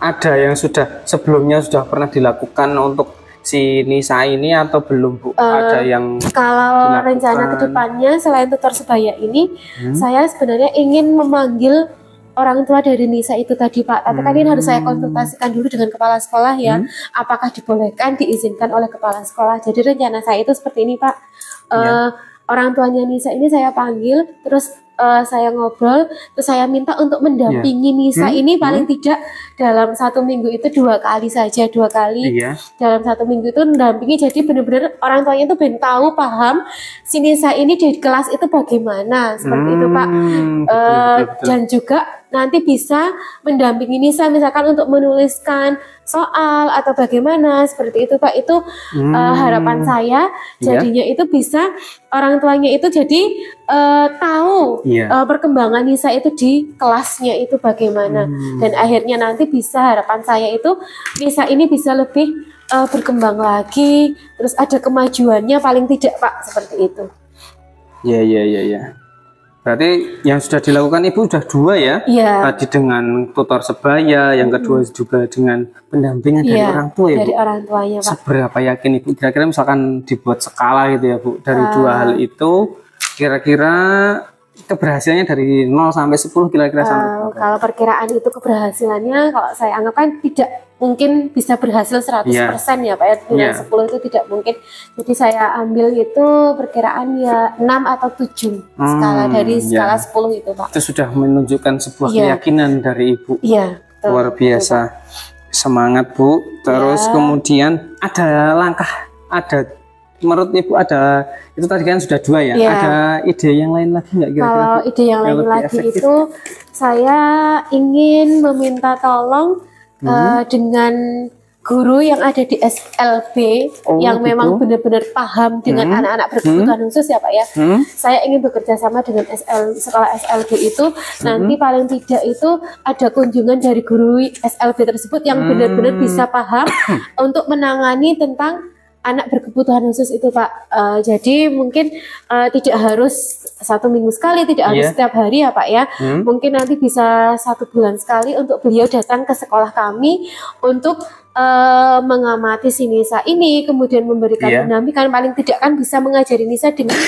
ada yang sebelumnya sudah pernah dilakukan untuk si Nisa ini atau belum Bu? Ada yang kalau rencana kedepannya selain tutor sebaya ini, saya sebenarnya ingin memanggil orang tua dari Nisa itu tadi Pak. Tapi kan ini harus saya konsultasikan dulu dengan kepala sekolah ya, apakah dibolehkan, diizinkan oleh kepala sekolah. Jadi rencana saya itu seperti ini Pak. Orang tuanya Nisa ini saya panggil, terus saya ngobrol, terus saya minta untuk mendampingi Nisa ini paling tidak dalam 1 minggu itu 2 kali saja, 2 kali dalam 1 minggu itu mendampingi. Jadi benar-benar orang tuanya itu ben tahu, paham si Nisa ini di kelas itu bagaimana, seperti itu Pak. Betul. Dan juga nanti bisa mendampingi Nisa misalkan untuk menuliskan soal atau bagaimana, seperti itu Pak. Itu harapan saya jadinya itu bisa orang tuanya itu jadi tahu perkembangan Nisa itu di kelasnya itu bagaimana, dan akhirnya nanti bisa, harapan saya itu Nisa ini bisa lebih berkembang lagi, terus ada kemajuannya paling tidak Pak, seperti itu. Ya. Berarti yang sudah dilakukan Ibu sudah 2 ya? Tadi dengan tutor sebaya, yang kedua juga dengan pendampingan dari orang tua ya Bu? Dari orang tuanya Pak. Seberapa yakin Ibu kira-kira misalkan dibuat skala gitu ya Bu, dari 2 hal itu kira-kira keberhasilannya dari 0 sampai 10 kira-kira sampai berapa? Kalau perkiraan itu keberhasilannya, kalau saya anggap kan tidak mungkin bisa berhasil 100% ya Pak ya, dengan 10 itu tidak mungkin. Jadi saya ambil itu perkiraan ya 6 atau 7 skala dari skala 10 itu Pak. Itu sudah menunjukkan sebuah keyakinan dari Ibu. Iya. Luar biasa. Semangat Bu. Terus kemudian ada langkah, menurut Ibu ada, itu tadi kan sudah 2 ya, ada ide yang lain lagi nggak kira-kira? Kalau ide yang lain lagi efektif itu saya ingin meminta tolong dengan guru yang ada di SLB yang memang benar-benar paham dengan anak-anak berkebutuhan khusus ya Pak ya. Saya ingin bekerja sama dengan sekolah SLB itu, nanti paling tidak itu ada kunjungan dari guru SLB tersebut yang benar-benar bisa paham untuk menangani tentang anak berkebutuhan khusus itu Pak. Jadi mungkin tidak harus 1 minggu sekali, tidak harus setiap hari ya Pak ya. Mungkin nanti bisa 1 bulan sekali untuk beliau datang ke sekolah kami untuk mengamati si Nisa ini, kemudian memberikan pendampingan. Paling tidak kan bisa mengajari Nisa dengan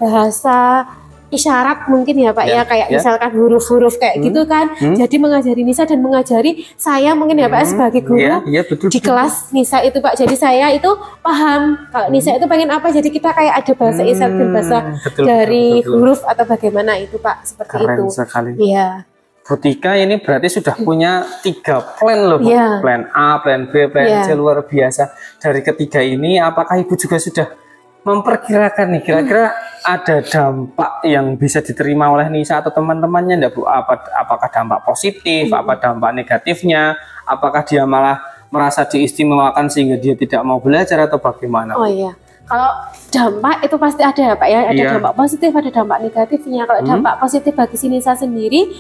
bahasa isyarat mungkin ya Pak ya, kayak misalkan huruf-huruf kayak gitu kan. Jadi mengajari Nisa dan mengajari saya mungkin ya Pak sebagai guru di kelas Nisa itu Pak. Jadi saya itu paham kalau Nisa itu pengen apa, jadi kita kayak ada bahasa isyarat dan bahasa dari huruf atau bagaimana itu Pak, seperti keren itu. Sekali. Iya. Bu Tika ini berarti sudah punya 3 plan loh, plan A, plan B, plan C, luar biasa. Dari ketiga ini apakah Ibu juga sudah memperkirakan nih kira-kira ada dampak yang bisa diterima oleh Nisa atau teman-temannya enggak Bu? Apakah dampak positif, apa dampak negatifnya, apakah dia malah merasa diistimewakan sehingga dia tidak mau belajar atau bagaimana? Oh iya, kalau dampak itu pasti ada ya Pak ya, ada dampak positif, ada dampak negatifnya. Kalau dampak positif bagi si Nisa sendiri,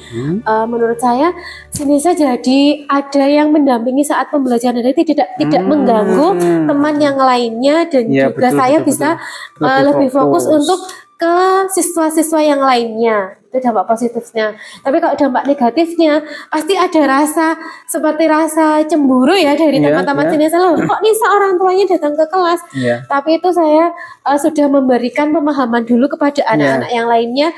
menurut saya si Nisa jadi ada yang mendampingi saat pembelajaran, jadi tidak mengganggu teman yang lainnya, dan juga saya bisa lebih fokus untuk ke siswa-siswa yang lainnya. Itu dampak positifnya. Tapi kalau dampak negatifnya pasti ada rasa seperti rasa cemburu ya dari teman-teman Nisa. Loh, kok Nisa orang tuanya datang ke kelas? Tapi itu saya sudah memberikan pemahaman dulu kepada anak-anak yang lainnya.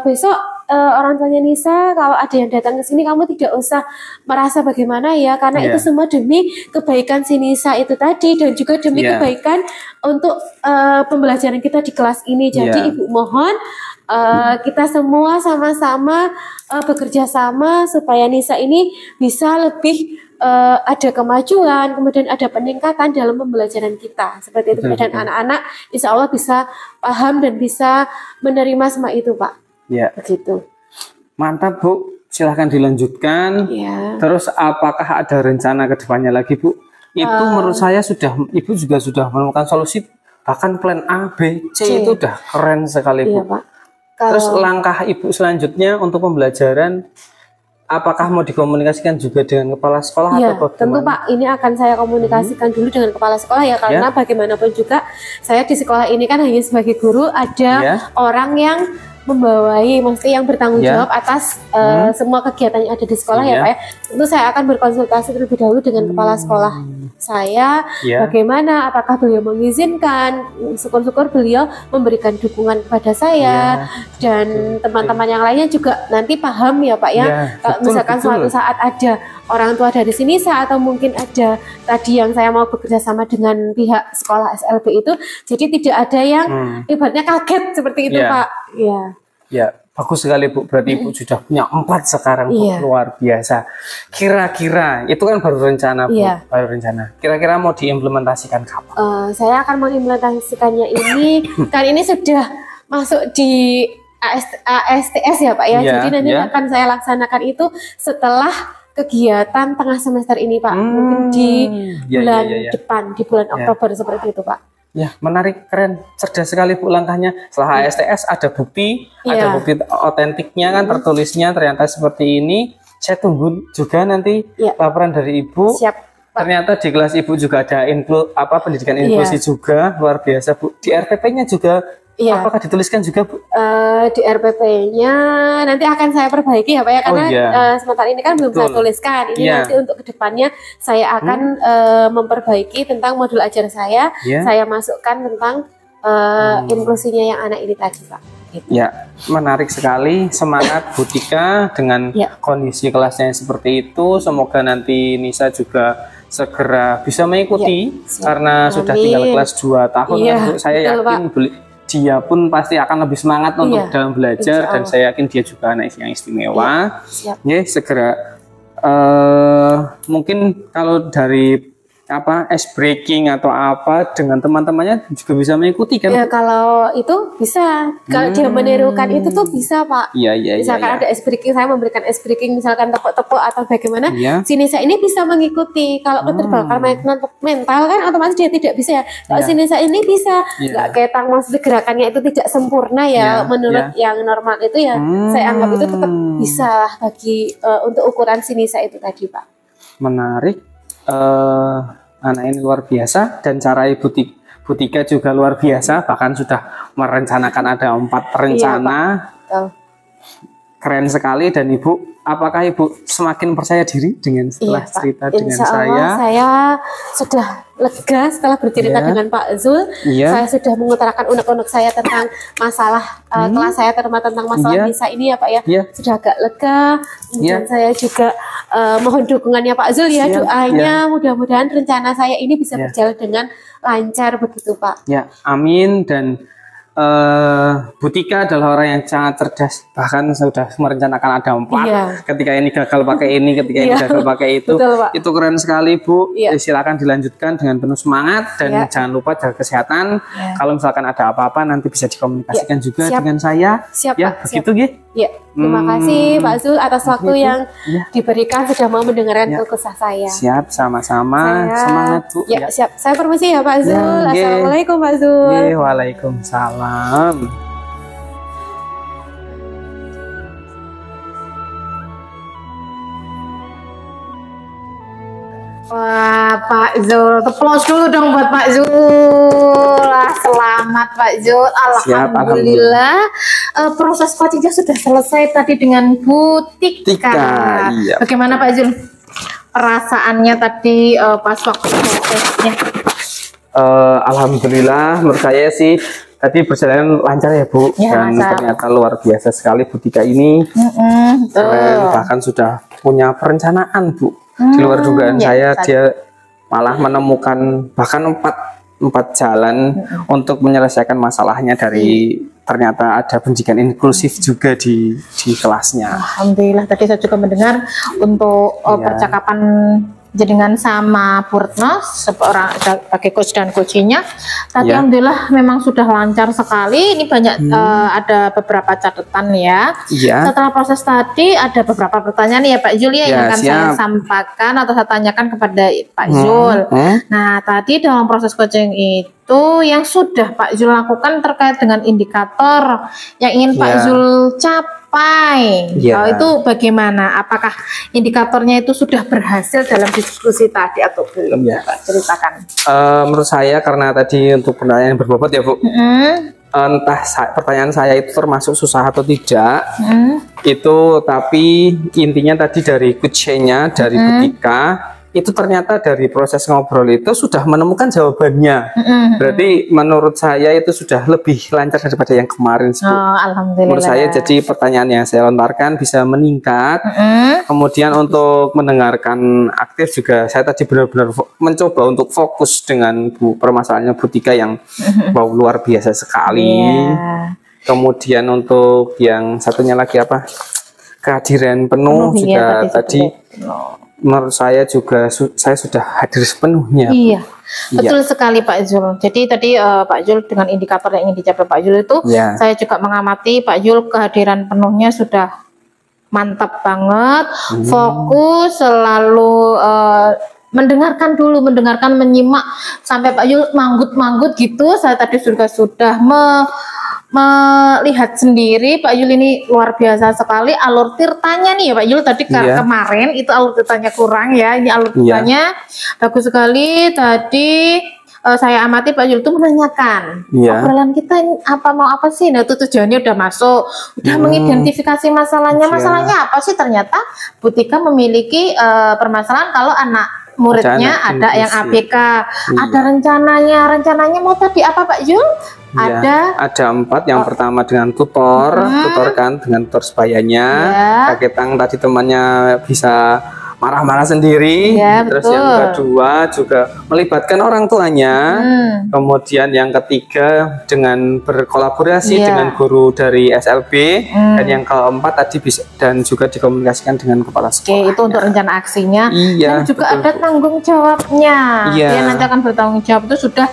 Besok orang tuanya Nisa kalau ada yang datang ke sini, kamu tidak usah merasa bagaimana ya, karena itu semua demi kebaikan si Nisa itu tadi, dan juga demi kebaikan untuk pembelajaran kita di kelas ini. Jadi Ibu mohon kita semua sama-sama bekerja sama supaya Nisa ini bisa lebih ada kemajuan, kemudian ada peningkatan dalam pembelajaran kita, seperti itu. Dan anak-anak insya Allah bisa paham dan bisa menerima semua itu Pak. Begitu. Mantap Bu, silahkan dilanjutkan. Terus apakah ada rencana ke depannya lagi Bu? Itu menurut saya Ibu juga sudah menemukan solusi, bahkan plan A, B, C itu udah keren sekali Bu. Pak. Terus langkah Ibu selanjutnya untuk pembelajaran, apakah mau dikomunikasikan juga dengan kepala sekolah atau bagaimana? Tentu Pak, ini akan saya komunikasikan dulu dengan kepala sekolah ya, karena bagaimanapun juga saya di sekolah ini kan hanya sebagai guru, ada orang yang membawai, maksudnya yang bertanggung jawab atas semua kegiatan yang ada di sekolah ya Pak ya. Tentu saya akan berkonsultasi terlebih dahulu dengan kepala sekolah saya, bagaimana, apakah beliau mengizinkan. Syukur-syukur beliau memberikan dukungan kepada saya, dan teman-teman yang lainnya juga nanti paham ya Pak ya. Kalau misalkan suatu saat ada orang tua dari sini atau mungkin ada tadi yang saya mau bekerja sama dengan pihak sekolah SLB itu, jadi tidak ada yang ibaratnya kaget seperti itu Pak. Ya, bagus sekali Bu. Berarti Ibu sudah punya 4 sekarang Bu. Luar biasa. Kira-kira itu kan baru rencana Bu, baru rencana. Kira-kira mau diimplementasikan kapan? Saya akan mengimplementasikannya ini kan ini sudah masuk di ASTS ya Pak ya. Jadi nanti akan saya laksanakan itu setelah kegiatan tengah semester ini Pak, mungkin di bulan depan, di bulan Oktober seperti itu Pak. Ya, menarik, keren, cerdas sekali Bu langkahnya. Setelah ASTS ada bukti otentiknya kan, tertulisnya ternyata seperti ini. Saya tunggu juga nanti laporan dari Ibu. Siap, Pak. Ternyata di kelas Ibu juga ada pendidikan inklusi juga, luar biasa Bu. Di RPP-nya juga apakah dituliskan juga Bu? Di RPP-nya nanti akan saya perbaiki ya Pak ya, karena sementara ini kan belum saya tuliskan. Ini nanti untuk kedepannya saya akan memperbaiki tentang modul ajar saya masukkan tentang inklusinya yang anak ini tadi Pak. gitu. Ya, menarik sekali. Semangat Bu Tika dengan Ya. kondisi kelasnya seperti itu. Semoga nanti Nisa juga segera bisa mengikuti Ya, karena sudah Amin. tinggal kelas 2 tahun. Iya, kan, Bu. Saya betul, yakin dia pun pasti akan lebih semangat untuk Iya, dalam belajar insya dan Allah. saya yakin dia juga anak yang istimewa. Siap. Ya, segera mungkin kalau dari ice breaking atau apa dengan teman-temannya juga bisa mengikuti kan? Ya kalau itu bisa, kalau dia menirukan itu tuh bisa Pak. Iya, iya, iya. Misalkan ada ice breaking, saya memberikan ice breaking misalkan tepuk-tepuk atau bagaimana, Iya. si Nisa ini bisa mengikuti. Kalau keterbelakangan mental kan otomatis dia tidak bisa ya. Kalau Iya. si Nisa ini bisa, Iya. nggak kayak maksudnya gerakannya itu tidak sempurna ya, Iya, menurut yang normal itu ya. Saya anggap itu tetap bisa lah bagi untuk ukuran si Nisa itu tadi Pak. Menarik. Anak ini luar biasa dan cara Ibu Tika juga luar biasa, bahkan sudah merencanakan ada 4 rencana. Betul. Keren sekali. Dan Ibu, apakah Ibu semakin percaya diri dengan setelah Iya, Pak. cerita dengan Insya saya? Allah saya sudah lega setelah bercerita Iya. dengan Pak Zul. Iya. Saya sudah mengutarakan unek-unek saya tentang masalah kelas saya, terutama tentang masalah Iya. Nisa ini ya Pak ya. Iya. Sudah agak lega. Kemudian Iya. saya juga mohon dukungannya Pak Zul ya, Siap. doanya mudah-mudahan rencana saya ini bisa Iya. berjalan dengan lancar begitu Pak. Ya, amin. Dan Bu Tika adalah orang yang sangat cerdas, bahkan sudah merencanakan ada 4. Iya. Ketika ini gagal pakai ini, ketika ini Iya. gagal pakai itu. Betul, Pak. Itu keren sekali Bu. Iya. Silakan dilanjutkan dengan penuh semangat dan Iya. jangan lupa jaga kesehatan. Iya. Kalau misalkan ada apa-apa nanti bisa dikomunikasikan juga Siap. dengan saya. Siap Ya, Pak, siap. begitu Gi. Ya, terima kasih Pak Zul atas waktu Begitu. yang Iya. diberikan sudah mau mendengarkan Ya. keluh kesah saya. Siap, sama-sama. Saya- Semangat Bu. Ya, siap. Saya permisi ya Pak Zul. Ya, nggih. Assalamualaikum Pak Zul. Oke, waalaikumsalam. Wah, Pak Zul, teplos dulu dong buat Pak Zul. Selamat Pak Zul. Alhamdulillah. Proses coachingnya sudah selesai tadi dengan Bu Tika. Tika, iya. Bagaimana Pak Zul? Perasaannya tadi pas waktu prosesnya? Alhamdulillah, menurut saya sih tadi berjalan lancar ya Bu. Ya, Dan lancar. ternyata luar biasa sekali Bu Tika ini. Keren, bahkan sudah punya perencanaan Bu. Di luar dugaan ya, saya, tadi. dia malah menemukan bahkan empat jalan untuk menyelesaikan masalahnya dari ternyata ada pendidikan inklusif juga di kelasnya. Alhamdulillah, tadi saya juga mendengar untuk Iya. percakapan jenengan sama Bu Retno sebagai coach dan coachingnya. Tadi Iya. alhamdulillah memang sudah lancar sekali. Ini banyak ada beberapa catatan ya. Iya. Setelah proses tadi ada beberapa pertanyaan ya Pak Zul ya, yang Ya, akan saya siap. sampaikan atau saya tanyakan kepada Pak Zul. Nah, tadi dalam proses coaching itu yang sudah Pak Zul lakukan terkait dengan indikator yang ingin Pak Ya. Zul capai. Ya. Itu bagaimana? Apakah indikatornya itu sudah berhasil dalam diskusi tadi atau belum? Ya. Pak, ceritakan. Menurut saya karena tadi untuk pertanyaan yang berbobot ya Bu. Entah pertanyaan saya itu termasuk susah atau tidak, itu tapi intinya tadi dari coachnya dari Bu Tika itu ternyata dari proses ngobrol itu sudah menemukan jawabannya. Berarti menurut saya itu sudah lebih lancar daripada yang kemarin. Bu. Oh, alhamdulillah. Menurut saya jadi pertanyaan yang saya lontarkan bisa meningkat. Kemudian untuk mendengarkan aktif juga saya tadi benar-benar mencoba untuk fokus dengan permasalahannya Bu Tika yang wow, luar biasa sekali. Iya. Kemudian untuk yang satunya lagi apa? Kehadiran penuh juga iya, tadi menurut saya juga saya sudah hadir sepenuhnya. Iya, betul sekali Pak Zul. Jadi tadi Pak Zul dengan indikator yang ingin dicapai Pak Zul itu, Iya. saya juga mengamati Pak Zul kehadiran penuhnya sudah mantap banget, fokus, selalu mendengarkan dulu, menyimak sampai Pak Zul manggut-manggut gitu. Saya tadi juga sudah melihat sendiri Pak Yul ini luar biasa sekali alur tirtanya nih ya Pak Yul. Tadi Iya. kemarin itu alur tirtanya kurang ya, ini alur tirtanya bagus sekali. Tadi saya amati Pak Yul itu menanyakan Iya. obrolan kita ini mau apa sih. Nah itu tujuannya udah masuk, udah mengidentifikasi masalahnya. Iya. Masalahnya apa sih? Ternyata Bu Tika memiliki permasalahan kalau anak muridnya Ada ada anak yang inklusif. ABK, ada rencananya mau tadi apa Pak Yul? Iya, ada 4. Yang pertama dengan tutor, tutor kan dengan tutor sebayanya. Kakek Tang tadi temannya bisa marah-marah sendiri. Terus yang kedua juga melibatkan orang tuanya. Kemudian yang ketiga dengan berkolaborasi dengan guru dari SLB. Dan yang keempat tadi bisa dan juga dikomunikasikan dengan kepala sekolah. Itu untuk rencana aksinya. Iya, dan juga ada tanggung jawabnya. Dia nanti akan bertanggung jawab. Itu sudah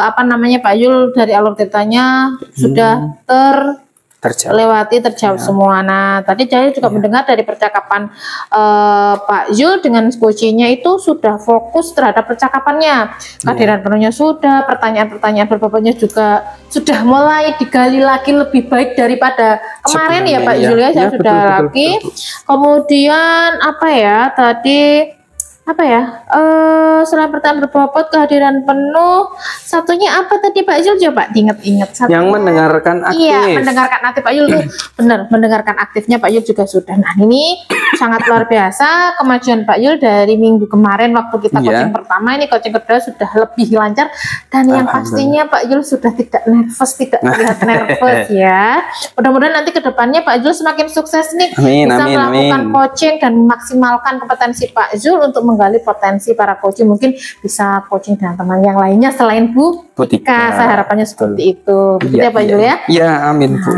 apa namanya Pak Yul dari alur tirtanya sudah terjawab semua. Nah, tadi saya juga mendengar dari percakapan Pak Yul dengan coachingnya itu sudah fokus terhadap percakapannya. Kehadiran penuhnya sudah, pertanyaan-pertanyaan berbobotnya juga sudah mulai digali lagi lebih baik daripada kemarin ya Pak Yul ya. Saya sudah lagi. Kemudian apa ya tadi? Apa ya? Selain pertanyaan berbobot, kehadiran penuh, satunya apa tadi Pak Yul? Coba diingat-ingat. Yang mendengarkan aktif. Iya, mendengarkan aktif Pak Yul tuh benar, mendengarkan aktifnya Pak Yul juga sudah. Nah, ini sangat luar biasa kemajuan Pak Yul dari minggu kemarin waktu kita coaching pertama, ini coaching kedua sudah lebih lancar dan yang pastinya Pak Yul sudah tidak nervous, tidak terlihat nervous ya. Mudah-mudahan nanti kedepannya Pak Yul semakin sukses nih, bisa melakukan coaching dan memaksimalkan kompetensi Pak Yul untuk menggali potensi para coaching, mungkin bisa coaching dengan teman yang lainnya selain Bu Tika. Saya harapannya seperti itu. Begitu ya Pak Yul ya? Iya, amin Bu.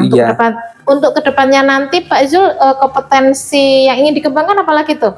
Untuk kedepannya nanti Pak Yul kompetensi yang ingin dikembangkan apalagi tuh?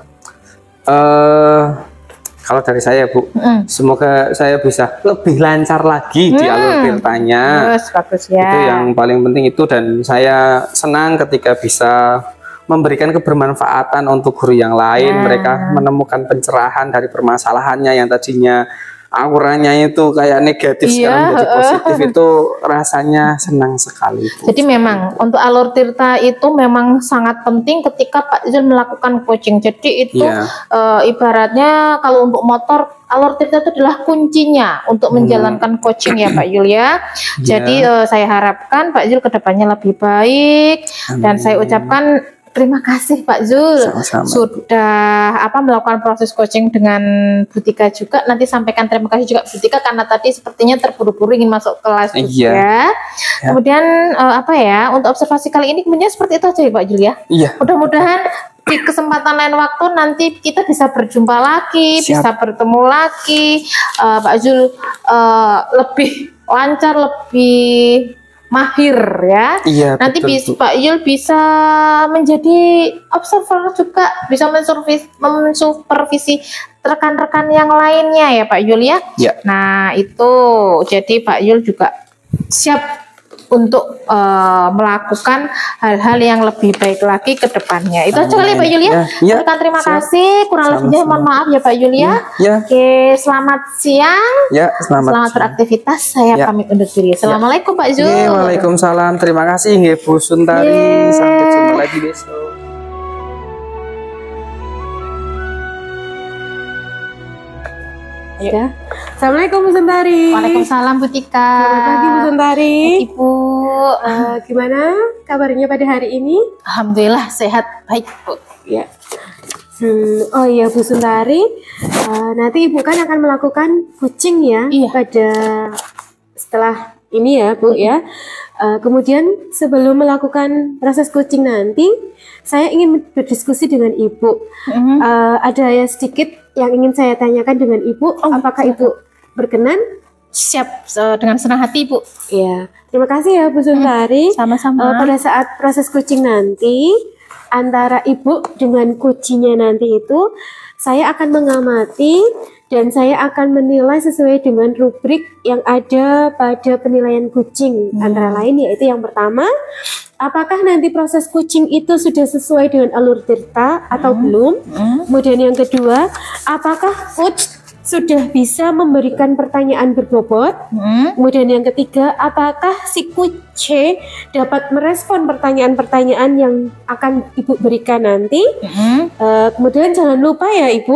Kalau dari saya Bu, semoga saya bisa lebih lancar lagi di alur tirtanya. Bagus ya. Itu yang paling penting itu, dan saya senang ketika bisa memberikan kebermanfaatan untuk guru yang lain. Mereka menemukan pencerahan dari permasalahannya yang tadinya auranya itu kayak negatif sekarang jadi positif. Itu rasanya senang sekali Bu. Jadi memang untuk alur tirta itu memang sangat penting ketika Pak Yul melakukan coaching. Jadi itu ibaratnya kalau untuk motor, alur tirta itu adalah kuncinya untuk menjalankan coaching ya Pak Yul ya. Jadi saya harapkan Pak Yul kedepannya lebih baik. Dan saya ucapkan terima kasih Pak Yul sudah melakukan proses coaching dengan Bu Tika juga. Nanti sampaikan terima kasih juga Bu Tika karena tadi sepertinya terburu-buru ingin masuk kelas juga. Kemudian untuk observasi kali ini kemudian seperti itu aja ya Pak Yul ya. Mudah-mudahan di kesempatan lain waktu nanti kita bisa berjumpa lagi, bisa bertemu lagi. Pak Yul lebih lancar, lebih mahir ya. Nanti Pak Yul bisa menjadi observer juga, bisa mensupervisi rekan-rekan yang lainnya ya Pak Yul ya. Nah itu jadi Pak Yul juga siap untuk melakukan hal-hal yang lebih baik lagi ke depannya. Itu aja kali Pak Yul ya. Terima kasih. Kurang lebihnya mohon maaf ya Pak Yul ya. Oke, selamat siang. Selamat beraktivitas. Saya pamit undur diri. Assalamualaikum Pak Yul. Waalaikumsalam. Terima kasih Bu Suntari. Sampai jumpa lagi besok. Assalamualaikum Bu Suntari. Waalaikumsalam Bu Tika. Selamat pagi Bu Suntari. Ibu, gimana kabarnya pada hari ini? Alhamdulillah sehat, baik Bu. Ya. Oh iya Bu Suntari, nanti Ibu kan akan melakukan coaching ya pada setelah ini ya Bu ya. Kemudian sebelum melakukan proses coaching nanti, saya ingin berdiskusi dengan Ibu. Ada ya sedikit yang ingin saya tanyakan dengan Ibu. Apakah Ibu berkenan? Siap, dengan senang hati Bu. Ya, terima kasih ya Bu Suntari. Sama-sama. Pada saat proses coaching nanti, antara Ibu dengan coachingnya nanti itu, saya akan mengamati dan saya akan menilai sesuai dengan rubrik yang ada pada penilaian coaching. Antara lain yaitu yang pertama, apakah nanti proses coaching itu sudah sesuai dengan alur tirta atau belum? Kemudian yang kedua, apakah coach sudah bisa memberikan pertanyaan berbobot? Kemudian yang ketiga, apakah si coach dapat merespon pertanyaan-pertanyaan yang akan Ibu berikan nanti? Kemudian jangan lupa ya Ibu,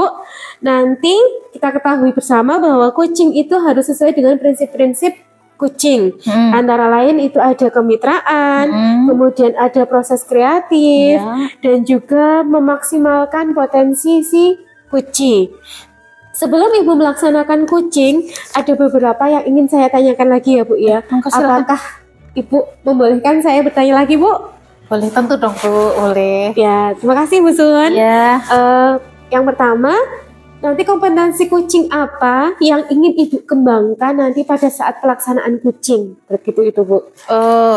nanti kita ketahui bersama bahwa coaching itu harus sesuai dengan prinsip-prinsip coaching. Antara lain itu ada kemitraan, kemudian ada proses kreatif, dan juga memaksimalkan potensi si coaching. sebelum Ibu melaksanakan kucing, ada beberapa yang ingin saya tanyakan lagi ya Bu ya. Apakah Ibu membolehkan saya bertanya lagi Bu? Boleh, tentu dong Bu, boleh. Ya, terima kasih Bu Sun. Ya. Yang pertama, nanti kompetensi kucing apa yang ingin Ibu kembangkan nanti pada saat pelaksanaan kucing? Begitu itu Bu.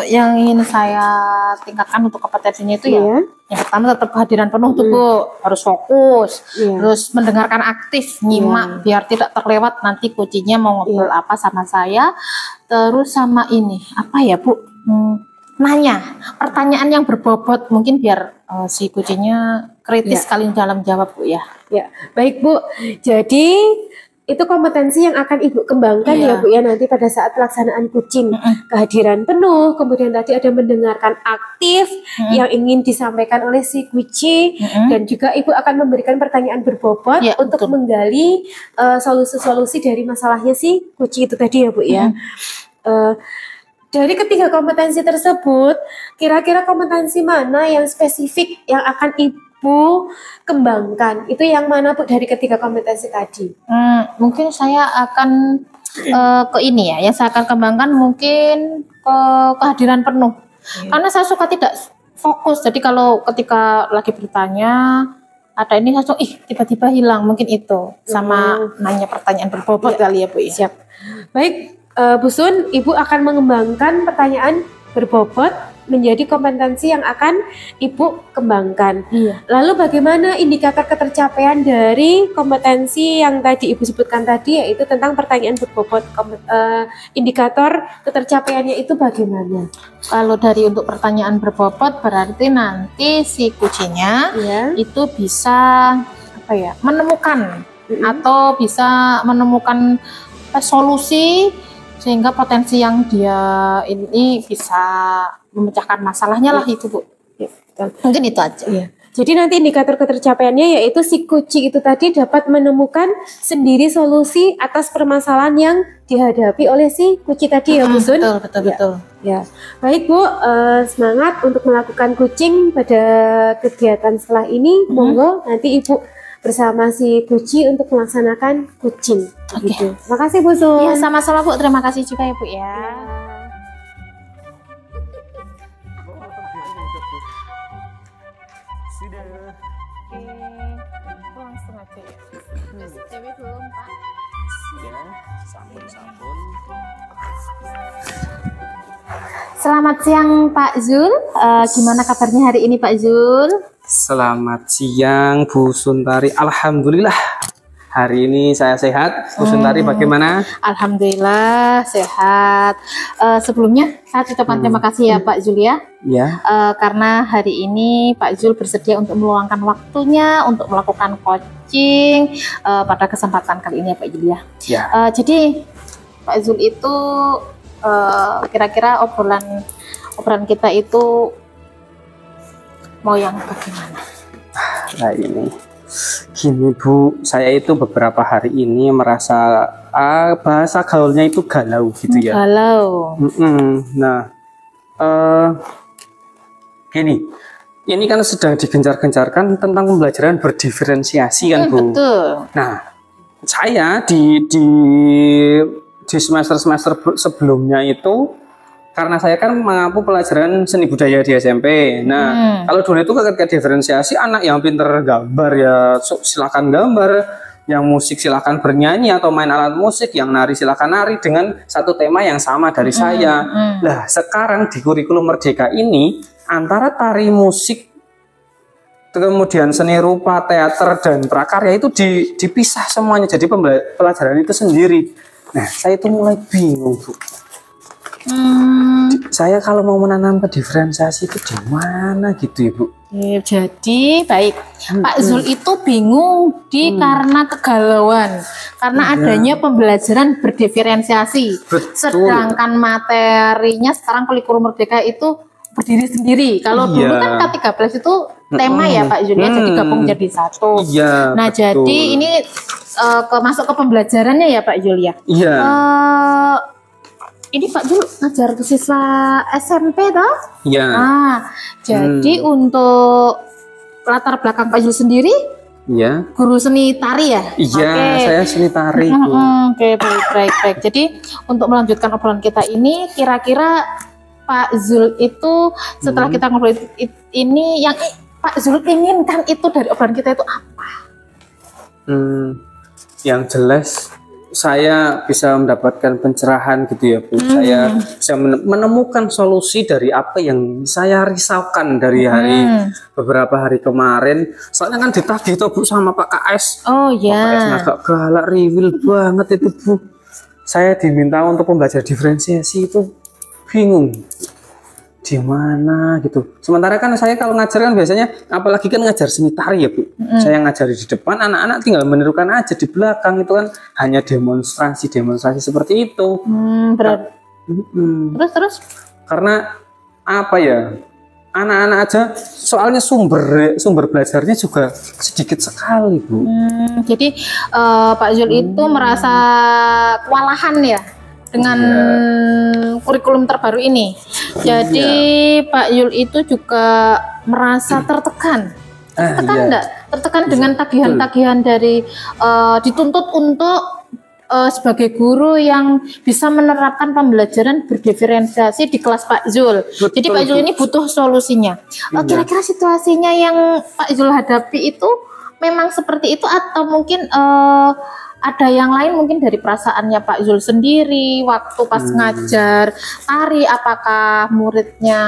Yang ingin saya tingkatkan untuk kompetensinya itu ya, yang pertama tetap kehadiran penuh tuh Bu, harus fokus, terus mendengarkan aktif, nyimak biar tidak terlewat nanti kucingnya mau ngobrol apa sama saya. Terus sama ini, apa ya Bu? Nanya pertanyaan yang berbobot mungkin biar si kucingnya kritis sekali dalam jawab Bu ya. Ya, baik Bu. Jadi itu kompetensi yang akan Ibu kembangkan ya Bu ya nanti pada saat pelaksanaan kucing. Kehadiran penuh, kemudian tadi ada mendengarkan aktif yang ingin disampaikan oleh si kucing dan juga Ibu akan memberikan pertanyaan berbobot untuk menggali solusi-solusi dari masalahnya si kucing itu tadi ya Bu ya. Dari ketiga kompetensi tersebut, kira-kira kompetensi mana yang spesifik yang akan Ibu kembangkan? Itu yang mana Bu dari ketiga kompetensi tadi? Mungkin saya akan ke ini ya, yang saya akan kembangkan mungkin ke kehadiran penuh. Karena saya suka tidak fokus, jadi kalau ketika lagi bertanya, ada ini langsung tiba-tiba hilang, mungkin itu. Sama nanya pertanyaan berbobot kali ya Bu ya. Siap. Baik. Bu Sun, Ibu akan mengembangkan pertanyaan berbobot menjadi kompetensi yang akan Ibu kembangkan. Lalu bagaimana indikator ketercapaian dari kompetensi yang tadi Ibu sebutkan tadi, yaitu tentang pertanyaan berbobot? Indikator ketercapaiannya itu bagaimana? Kalau dari untuk pertanyaan berbobot berarti nanti si kucingnya itu bisa apa ya, menemukan atau bisa menemukan solusi sehingga potensi yang dia ini bisa memecahkan masalahnya lah itu Bu. Mungkin itu aja. Jadi nanti indikator ketercapaiannya yaitu si kucing itu tadi dapat menemukan sendiri solusi atas permasalahan yang dihadapi oleh si kucing tadi ya Bu Sun. Betul. Ya. Baik Bu, semangat untuk melakukan kucing pada kegiatan setelah ini. Monggo nanti Ibu bersama si Guci untuk melaksanakan kucing. Gitu. Terima kasih Bu Sun. Ya, sama-sama Bu. Terima kasih juga ya Bu ya. Sudah. Oke, langsung aja ya. Dewi belum Pak. Sudah, sampun. Selamat siang Pak Zul. Gimana kabarnya hari ini Pak Zul? Selamat siang Bu Suntari. Alhamdulillah hari ini saya sehat. Bu Suntari bagaimana? Alhamdulillah sehat. Sebelumnya saya ucapkan terima kasih ya Pak Zul ya. Karena hari ini Pak Zul bersedia untuk meluangkan waktunya untuk melakukan coaching pada kesempatan kali ini ya Pak Zul ya. Jadi Pak Zul itu kira-kira obrolan kita itu mau yang bagaimana? Nah ini gini Bu, saya itu beberapa hari ini merasa bahasa gaulnya itu galau gitu ya. Galau. Nah gini, ini kan sedang digencar-gencarkan tentang pembelajaran berdiferensiasi kan Bu. Betul. Nah saya di semester-semester sebelumnya itu, karena saya kan mengampu pelajaran seni budaya di SMP. Nah, kalau dulu itu ketika diferensiasi, anak yang pinter gambar ya silakan gambar, yang musik silakan bernyanyi atau main alat musik, yang nari silakan nari dengan satu tema yang sama dari saya. Lah, sekarang di kurikulum Merdeka ini antara tari musik, kemudian seni rupa, teater dan prakarya itu dipisah semuanya, jadi pelajaran itu sendiri. Nah, saya itu mulai bingung Bu. Saya kalau mau menanam diferensiasi itu di mana gitu Ibu? Jadi baik, Pak Zul itu bingung karena kegalauan, karena adanya pembelajaran berdiferensiasi. Sedangkan materinya sekarang kurikulum Merdeka itu berdiri sendiri. Kalau dulu kan K13 itu tema ya Pak Zul ya, jadi gabung jadi satu. Nah betul. Jadi ini masuk ke pembelajarannya ya Pak Zul ya. Ini Pak Zul ngajar ke siswa SMP toh? Nah, jadi untuk latar belakang Pak Zul sendiri Ya. Guru seni tari ya? Iya, Oke. saya seni tari, Bu. Oke, baik. Jadi untuk melanjutkan obrolan kita ini, kira-kira Pak Zul itu setelah kita ngobrol ini, yang Pak Zul inginkan itu dari obrolan kita itu apa? Yang jelas saya bisa mendapatkan pencerahan gitu ya, Bu. Saya bisa menemukan solusi dari apa yang saya risaukan dari beberapa hari kemarin. Soalnya kan ditagih tuh, Bu, sama Pak KS. Oh Pak KS ya. agak galak, riwil banget itu, Bu. Saya diminta untuk pembelajaran diferensiasi itu bingung di mana gitu. Sementara kan saya kalau ngajar kan biasanya, apalagi kan ngajar seni tari ya, Bu. Saya ngajari di depan, anak-anak tinggal menirukan aja di belakang, itu kan hanya demonstrasi seperti itu. Terus? Karena apa ya? Anak-anak aja soalnya sumber belajarnya juga sedikit sekali, Bu. Jadi Pak Zul itu merasa kewalahan ya dengan kurikulum terbaru ini. Jadi Pak Yul itu juga merasa tertekan. Enggak? Tertekan dengan tagihan-tagihan dari dituntut untuk sebagai guru yang bisa menerapkan pembelajaran berdiferensiasi di kelas Pak Zul. Jadi Pak Zul ini butuh solusinya. Kira-kira situasinya yang Pak Zul hadapi itu memang seperti itu, atau mungkin ada yang lain mungkin dari perasaannya Pak Zul sendiri waktu pas ngajar tari, apakah muridnya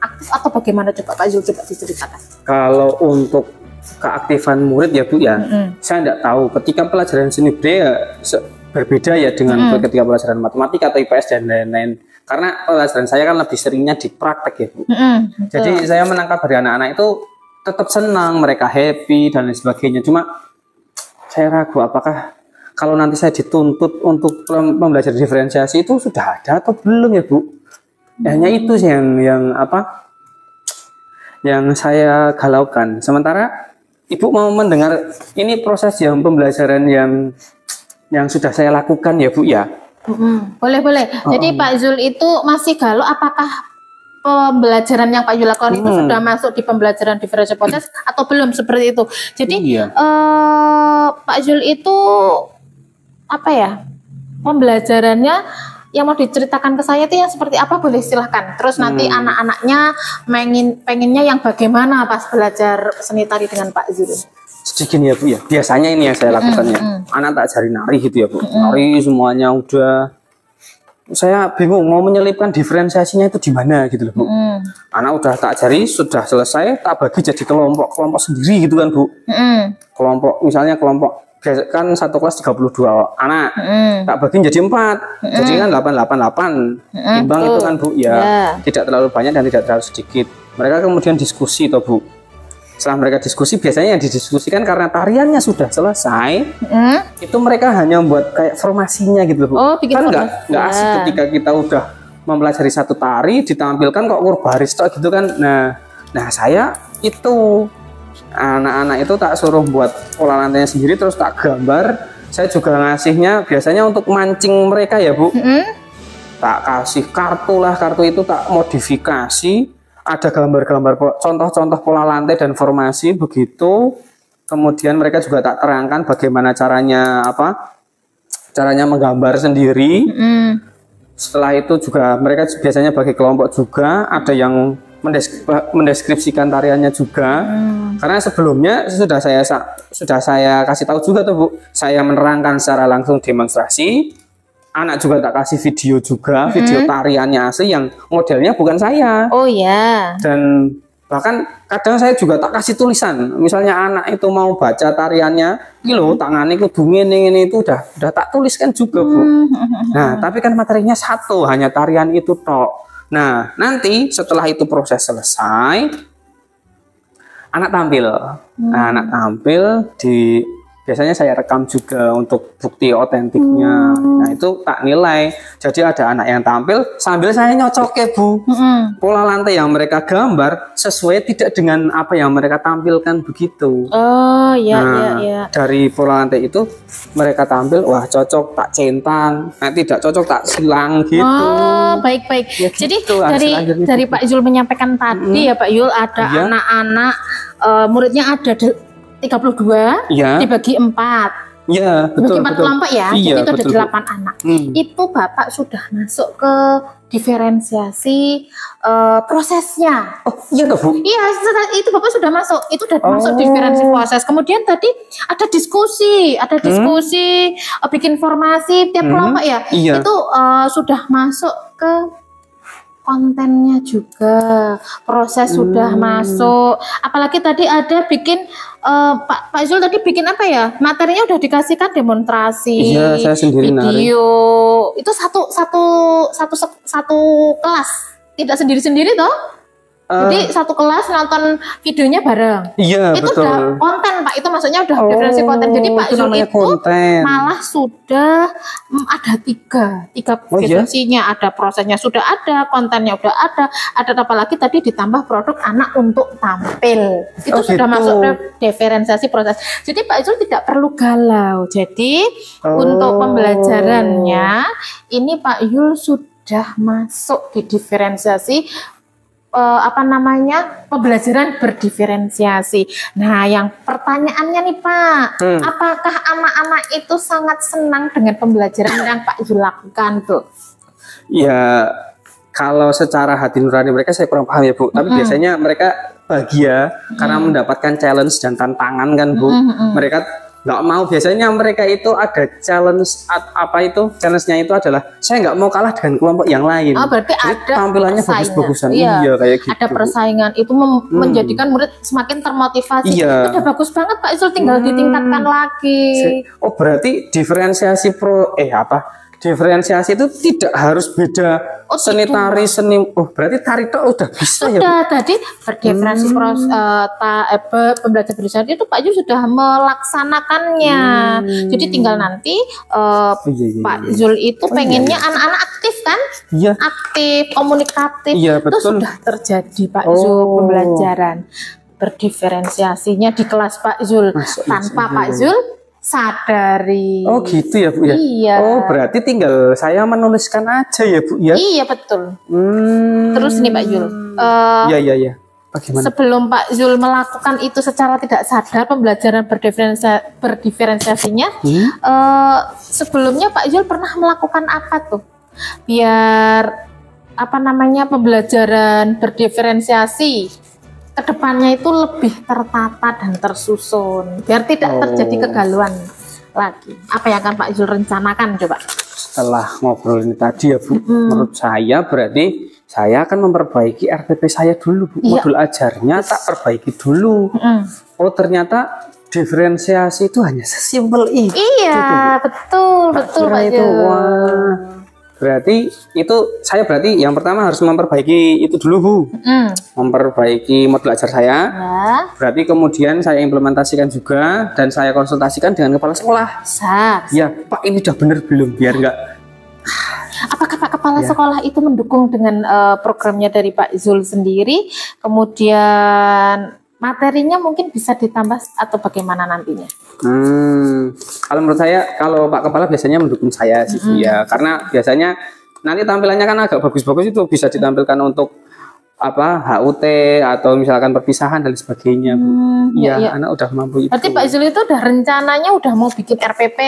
aktif atau bagaimana, coba Pak Zul coba diceritakan. Kalau untuk keaktifan murid ya, Bu ya, saya tidak tahu. Ketika pelajaran seni budaya berbeda ya dengan ketika pelajaran matematika atau IPS dan lain-lain. Karena pelajaran saya kan lebih seringnya di praktek ya, Bu. Jadi saya menangkap dari anak-anak itu tetap senang, mereka happy dan lain sebagainya. Cuma saya ragu apakah kalau nanti saya dituntut untuk pembelajaran diferensiasi itu sudah ada atau belum ya, Bu. Hanya itu sih yang saya galaukan. Sementara Ibu mau mendengar ini proses yang pembelajaran yang sudah saya lakukan ya, Bu ya. Boleh. Jadi Pak Zul itu masih galau apakah pembelajaran yang Pak Zul lakukan itu sudah masuk di pembelajaran diferensiasi proses atau belum, seperti itu. Jadi Pak Zul itu apa ya, pembelajarannya yang mau diceritakan ke saya itu yang seperti apa, boleh silahkan. Terus nanti anak-anaknya pengennya yang bagaimana pas belajar seni tari dengan Pak Zul. Sedikit ya, Bu ya. Biasanya ini yang saya lakukannya. Anak tak ajari nari gitu ya, Bu. Nari semuanya udah. Saya bingung mau menyelipkan diferensiasinya itu di mana gitu loh, Bu. Anak udah tak ajari, sudah selesai, tak bagi jadi kelompok sendiri gitu kan, Bu. Kelompok, misalnya kelompok kan satu kelas 32 anak, tak bagi jadi 4, jadi kan 888, imbang itu kan, Bu ya. Tidak terlalu banyak dan tidak terlalu sedikit. Mereka kemudian diskusi toh, Bu. Setelah mereka diskusi, biasanya yang didiskusikan karena tariannya sudah selesai, itu mereka hanya membuat kayak formasinya gitu loh, Bu. Kan nggak asik ketika kita udah mempelajari satu tari ditampilkan kok baris tok gitu kan. Nah saya itu anak-anak itu tak suruh buat pola lantainya sendiri, terus tak gambar. Saya juga ngasihnya biasanya untuk mancing mereka ya, Bu. Tak kasih kartu itu tak modifikasi. Ada gambar-gambar contoh-contoh pola lantai dan formasi begitu. Kemudian mereka juga tak terangkan bagaimana caranya menggambar sendiri. Setelah itu juga mereka biasanya bagi kelompok juga, ada yang mendeskripsikan tariannya juga. Karena sebelumnya sudah saya kasih tahu juga tuh, Bu. Saya menerangkan secara langsung demonstrasi. Anak juga tak kasih video juga, video tariannya asli yang modelnya bukan saya. Oh ya. Dan bahkan kadang saya juga tak kasih tulisan. Misalnya anak itu mau baca tariannya, ini loh tangannya kudu ngene itu udah tak tuliskan juga, Bu. Nah, tapi kan materinya satu, hanya tarian itu tok. Nah, nanti setelah itu proses selesai, anak tampil. Nah, anak tampil biasanya saya rekam juga untuk bukti otentiknya. Nah itu tak nilai. Jadi ada anak yang tampil sambil saya nyocok ya, Bu. Pola lantai yang mereka gambar sesuai tidak dengan apa yang mereka tampilkan begitu. Oh iya. Dari pola lantai itu mereka tampil, wah cocok tak centang, nah tidak cocok tak silang gitu. Oh baik. Ya, jadi gitu, dari Pak Zul menyampaikan tadi ya Pak Yul, ada anak-anak muridnya ada 32 Iya. dibagi 4. Iya, betul, Bagi 4 betul. kelompok ya, Iya, jadi itu ada betul, 8 anak. Itu Bapak sudah masuk ke diferensiasi prosesnya. Oh, iya toh, Bu? Iya, itu Bapak sudah masuk. Itu sudah masuk diferensiasi proses. Kemudian tadi ada diskusi, bikin formasi tiap kelompok ya. Iya. Itu sudah masuk ke kontennya juga, proses sudah masuk. Apalagi tadi ada bikin Pak Zul tadi bikin apa ya? Materinya udah dikasihkan demonstrasi, Iya, saya sendiri video. Itu satu kelas, tidak sendiri-sendiri toh? Jadi satu kelas nonton videonya bareng. Iya, Itu betul. udah konten Pak, itu maksudnya udah diferensi konten. Jadi Pak itu Zul namanya itu konten. malah sudah ada tiga iya? diferensinya, ada prosesnya sudah ada, kontennya udah ada apalagi tadi ditambah produk anak untuk tampil. Itu sudah gitu. masuk ke diferensiasi proses. Jadi Pak Zul tidak perlu galau. Jadi untuk pembelajarannya ini Pak Yul sudah masuk di diferensiasi pembelajaran berdiferensiasi. Nah, yang pertanyaannya nih Pak, apakah anak-anak itu sangat senang dengan pembelajaran yang Pak Zul lakukan tuh? Ya, kalau secara hati nurani mereka saya kurang paham ya Bu. Tapi biasanya mereka bahagia karena mendapatkan challenge dan tantangan kan Bu. Mereka nggak mau, biasanya mereka itu ada challenge challenge-nya itu adalah saya nggak mau kalah dengan kelompok yang lain. Oh, berarti jadi ada tampilannya persaingan. bagus-bagusan. Iya, kayak gitu. ada persaingan itu menjadikan murid semakin termotivasi. Iya. Udah bagus banget Pak Zul, tinggal ditingkatkan lagi. Oh, berarti diferensiasi diferensiasi itu tidak harus beda seni tari, berarti tari itu udah bisa ya Bu? Sudah tadi berdiferensi pembelajaran berdiferensiasi itu Pak Zul sudah melaksanakannya. Jadi tinggal nanti Pak Zul itu pengennya anak-anak aktif kan? Iya. Aktif, komunikatif. Iya, itu betul. sudah terjadi Pak Zul pembelajaran berdiferensiasinya di kelas Pak Zul tanpa Pak Zul sadari. Oh gitu ya Bu ya? Iya. Oh berarti tinggal saya menuliskan aja ya Bu ya? Iya betul. Terus nih Pak Zul, Iya. Bagaimana? sebelum Pak Zul melakukan itu secara tidak sadar pembelajaran berdiferensiasinya, sebelumnya Pak Zul pernah melakukan apa tuh? Biar pembelajaran berdiferensiasi kedepannya itu lebih tertata dan tersusun, biar tidak terjadi kegalauan lagi. Apa yang akan Pak Zul rencanakan coba? Setelah ngobrol ini tadi ya Bu, menurut saya berarti saya akan memperbaiki RPP saya dulu Bu. Modul ajarnya tak perbaiki dulu. Oh ternyata diferensiasi itu hanya sesimpel itu. Iya, betul Pak itu. Zul. Wah. Berarti itu saya yang pertama harus memperbaiki itu dulu Bu. Memperbaiki modul ajar saya. Ya. Berarti kemudian saya implementasikan juga dan saya konsultasikan dengan kepala sekolah. Ya Pak ini udah bener belum, biar enggak. Apakah Pak Kepala Sekolah itu mendukung dengan programnya dari Pak Zul sendiri? Kemudian materinya mungkin bisa ditambah atau bagaimana nantinya? Kalau menurut saya, kalau Pak Kepala biasanya mendukung saya sih ya, karena biasanya nanti tampilannya kan agak bagus-bagus, itu bisa ditampilkan untuk HUT atau misalkan perpisahan dan sebagainya Bu. Iya, anak udah mampu itu. Berarti Pak Zul itu udah rencananya udah mau bikin RPP.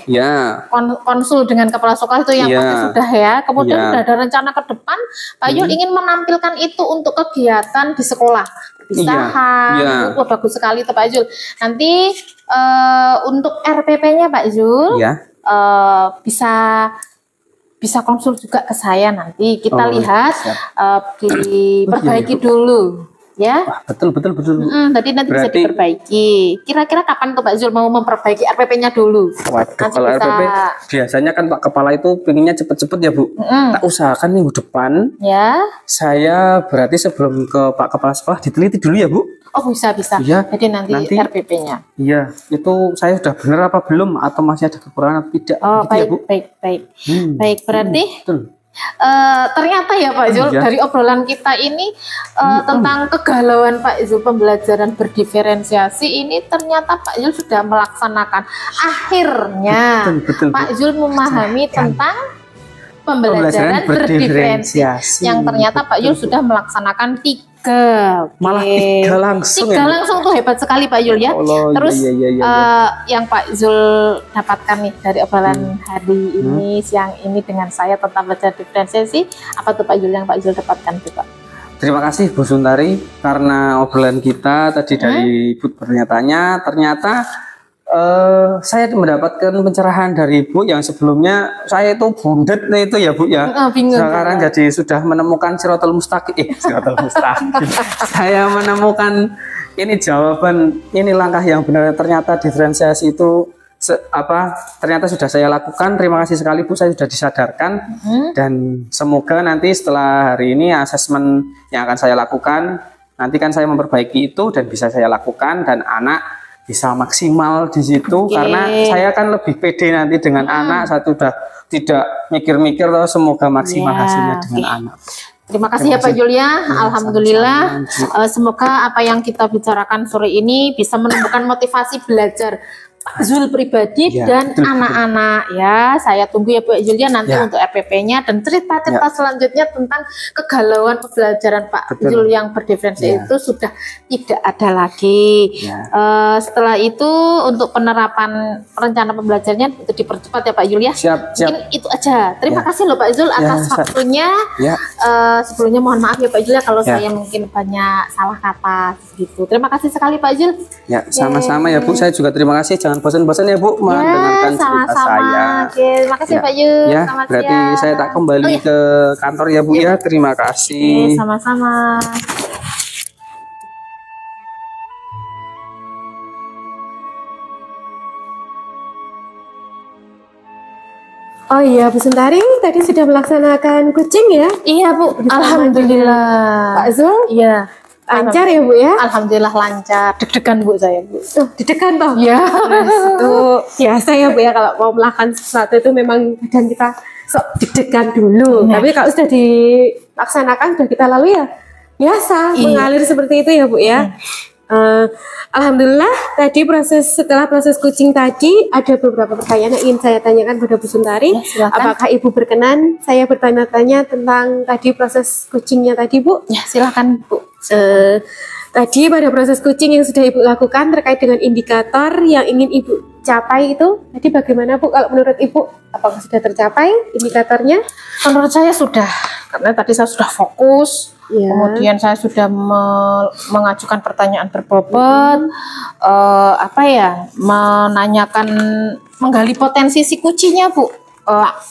Ya. Konsul dengan kepala sekolah itu yang pasti sudah ya. Kemudian udah ada rencana ke depan Pak Yul ingin menampilkan itu untuk kegiatan di sekolah. Perpisahan. Wah, bagus sekali tuh Pak Zul. Nanti untuk RPP-nya Pak Zul bisa konsul juga ke saya nanti. Kita lihat diperbaiki dulu ya. Wah, betul. Tadi nanti bisa diperbaiki. Kira-kira kapan tuh Pak Zul mau memperbaiki RPP-nya dulu? Waduh, kalau RPP biasanya kan Pak Kepala itu pinginnya cepet-cepet ya Bu. Tak usahakan minggu depan. Ya. Saya berarti sebelum ke Pak Kepala Sekolah diteliti dulu ya Bu. Oh bisa. Ya, jadi nanti RPP-nya. Iya, itu saya sudah benar apa belum atau masih ada kekurangan atau tidak? Oh gitu baik, ya, Bu? baik. Berarti ternyata ya Pak Zul, dari obrolan kita ini tentang kegalauan Pak Zul pembelajaran berdiferensiasi ini, ternyata Pak Zul sudah melaksanakan. Akhirnya betul, Pak Zul memahami tentang pembelajaran berdiferensiasi. Yang ternyata Pak Yul sudah melaksanakan 3. Malah 3 langsung. 3 langsung tuh hebat sekali Pak Yul ya. Allah, Terus iya. yang Pak Zul dapatkan nih dari obrolan hari ini siang ini dengan saya tentang belajar diferensiasi, apa tuh Pak Yul yang Pak Zul dapatkan tuh Pak? Terima kasih Bu Suntari karena obrolan kita tadi dari Ibu pernyataannya ternyata saya mendapatkan pencerahan dari Ibu yang sebelumnya saya itu bundet nih itu ya Bu ya. Bingung. Sekarang jadi sudah menemukan Siratal Mustaqim. Siratal Mustaqim. Saya menemukan ini jawaban, ini langkah yang benar. Ternyata diferensiasi itu ternyata sudah saya lakukan. Terima kasih sekali Bu, saya sudah disadarkan. Dan semoga nanti setelah hari ini asesmen yang akan saya lakukan, nanti kan saya memperbaiki itu dan bisa saya lakukan dan anak bisa maksimal di situ karena saya kan lebih pede nanti dengan anak. Saya sudah tidak mikir-mikir loh, semoga maksimal hasilnya dengan anak. Terima kasih ya Pak Julia. Alhamdulillah. Semoga apa yang kita bicarakan sore ini bisa menumbuhkan motivasi belajar Pak Zul pribadi dan anak-anak ya. Saya tunggu ya Pak Julia nanti untuk RPP-nya dan cerita-cerita selanjutnya tentang kegalauan pembelajaran Pak Zul yang berdiferensiasi itu sudah tidak ada lagi. Setelah itu untuk penerapan rencana pembelajarannya itu dipercepat ya Pak Julia. Mungkin itu aja. Terima kasih loh Pak Zul atas waktunya. Sebelumnya mohon maaf ya Pak Zul ya kalau saya mungkin banyak salah kata gitu. Terima kasih sekali Pak Zul. Ya, sama-sama ya Bu. Saya juga terima kasih. Jangan bosan-bosan ya Bu mendengarkan cerita saya. Terima kasih Pak Yul. Ya, berarti saya tak kembali ke kantor ya Bu ya. Terima kasih. Sama-sama. Oh iya Bu Suntari tadi sudah melaksanakan kucing ya? Iya Bu, alhamdulillah. Pak Zul? Iya. Lancar ya Bu ya? Alhamdulillah lancar. Deg-degan Bu saya Bu. Deg-degan toh? Ya. Itu biasa ya Bu ya kalau mau melakukan sesuatu itu memang badan kita sok deg-degan dulu. Tapi kalau sudah dilaksanakan sudah kita lalui ya biasa mengalir seperti itu ya Bu ya. Alhamdulillah tadi setelah proses kucing tadi ada beberapa pertanyaan yang ingin saya tanyakan pada Bu Suntari. Apakah Ibu berkenan saya bertanya-tanya tentang tadi proses kucingnya tadi Bu? Ya silakan Bu. Tadi pada proses kucing yang sudah Ibu lakukan terkait dengan indikator yang ingin Ibu capai itu tadi bagaimana Bu? Kalau menurut Ibu apakah sudah tercapai indikatornya? Menurut saya sudah, karena tadi saya sudah fokus. Kemudian saya sudah mengajukan pertanyaan berbobot, menanyakan, menggali potensi si kucingnya Bu.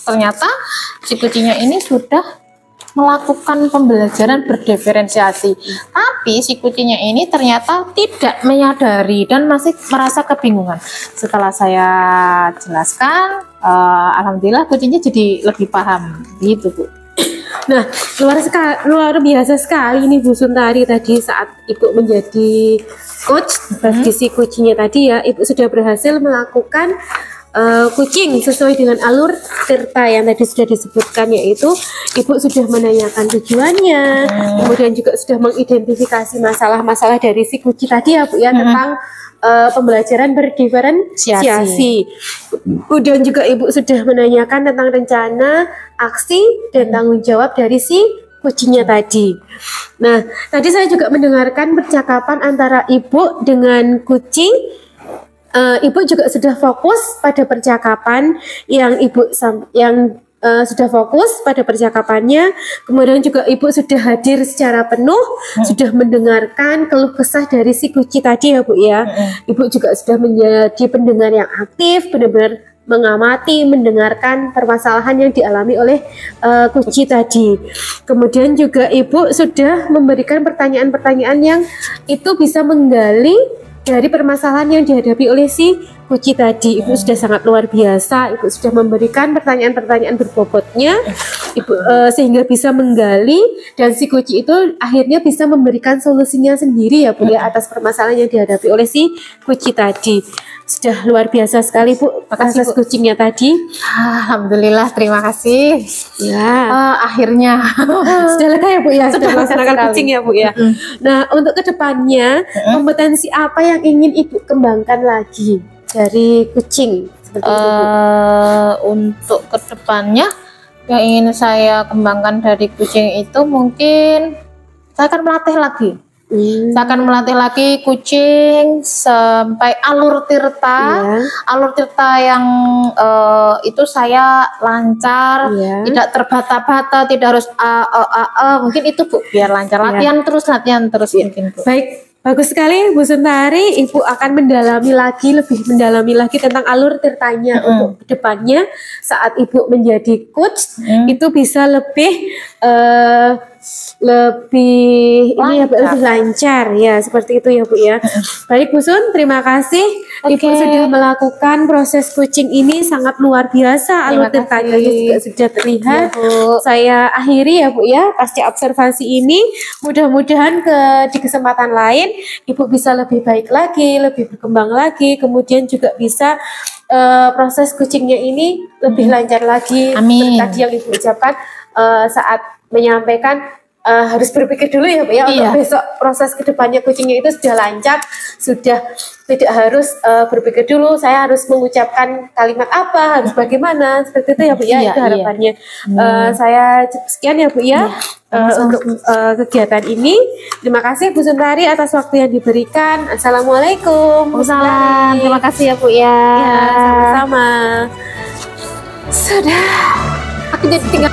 Ternyata si kucingnya ini sudah melakukan pembelajaran berdiferensiasi, tapi si kucingnya ini ternyata tidak menyadari dan masih merasa kebingungan. Setelah saya jelaskan, alhamdulillah kucingnya jadi lebih paham, gitu Bu. Nah, luar biasa sekali ini Bu Suntari tadi saat Ibu menjadi coach bagi si kucingnya tadi ya, Ibu sudah berhasil melakukan kucing sesuai dengan alur serta yang tadi sudah disebutkan, yaitu Ibu sudah menanyakan tujuannya, kemudian juga sudah mengidentifikasi masalah-masalah dari si kucing tadi ya Bu ya, tentang pembelajaran berdiferensiasi. Kemudian juga Ibu sudah menanyakan tentang rencana, aksi, dan tanggung jawab dari si kucingnya tadi. Nah, tadi saya juga mendengarkan percakapan antara Ibu dengan kucing. Ibu juga sudah fokus pada percakapan yang sudah fokus pada percakapannya, kemudian juga Ibu sudah hadir secara penuh, sudah mendengarkan keluh kesah dari si kucing tadi ya Bu ya. Ibu juga sudah menjadi pendengar yang aktif, benar-benar mengamati, mendengarkan permasalahan yang dialami oleh kucing tadi. Kemudian juga Ibu sudah memberikan pertanyaan-pertanyaan yang itu bisa menggali dari permasalahan yang dihadapi oleh si kucing tadi. Ibu sudah sangat luar biasa. Ibu sudah memberikan pertanyaan-pertanyaan berbobotnya, Ibu sehingga bisa menggali dan si kucing itu akhirnya bisa memberikan solusinya sendiri ya Bu ya atas permasalahan yang dihadapi oleh si kucing tadi. Sudah luar biasa sekali Bu proses kucingnya tadi. Alhamdulillah, terima kasih. Ya, akhirnya sudah lega ya Bu ya, sudah melaksanakan kucing ya Bu ya. Nah, untuk kedepannya kompetensi apa yang ingin Ibu kembangkan lagi dari kucing seperti itu Bu? Untuk kedepannya Yang ingin saya kembangkan dari kucing itu mungkin saya akan melatih lagi. Saya akan melatih lagi kucing sampai alur tirta, alur tirta yang itu saya lancar, tidak terbata-bata, tidak harus mungkin itu Bu, biar lancar. Latihan terus mungkin Bu. Baik. Bagus sekali Bu Suntari, Ibu akan lebih mendalami lagi tentang alur tirtanya untuk kedepannya saat Ibu menjadi coach itu bisa lebih lebih lancar ya, seperti itu ya Bu ya. Baik Bu Sun, terima kasih Ibu sudah melakukan proses coaching ini sangat luar biasa, alur tirtanya juga sudah terlihat. Saya akhiri ya Bu ya, pasca observasi ini mudah-mudahan di kesempatan lain Ibu bisa lebih baik lagi, lebih berkembang lagi, kemudian juga bisa proses coachingnya ini lebih lancar lagi. Amin. Tadi yang Ibu ucapkan saat menyampaikan harus berpikir dulu ya Bu ya, untuk besok proses kedepannya coachingnya itu sudah lancar, sudah tidak harus berpikir dulu saya harus mengucapkan kalimat apa, harus bagaimana, seperti itu ya Bu ya, itu harapannya. Saya sekian ya Bu ya, untuk kegiatan ini. Terima kasih Bu Suntari atas waktu yang diberikan. Assalamualaikum. Waalaikumsalam. Terima kasih ya Bu ya. Ya, sama-sama. Sudah. Aku jadi tinggal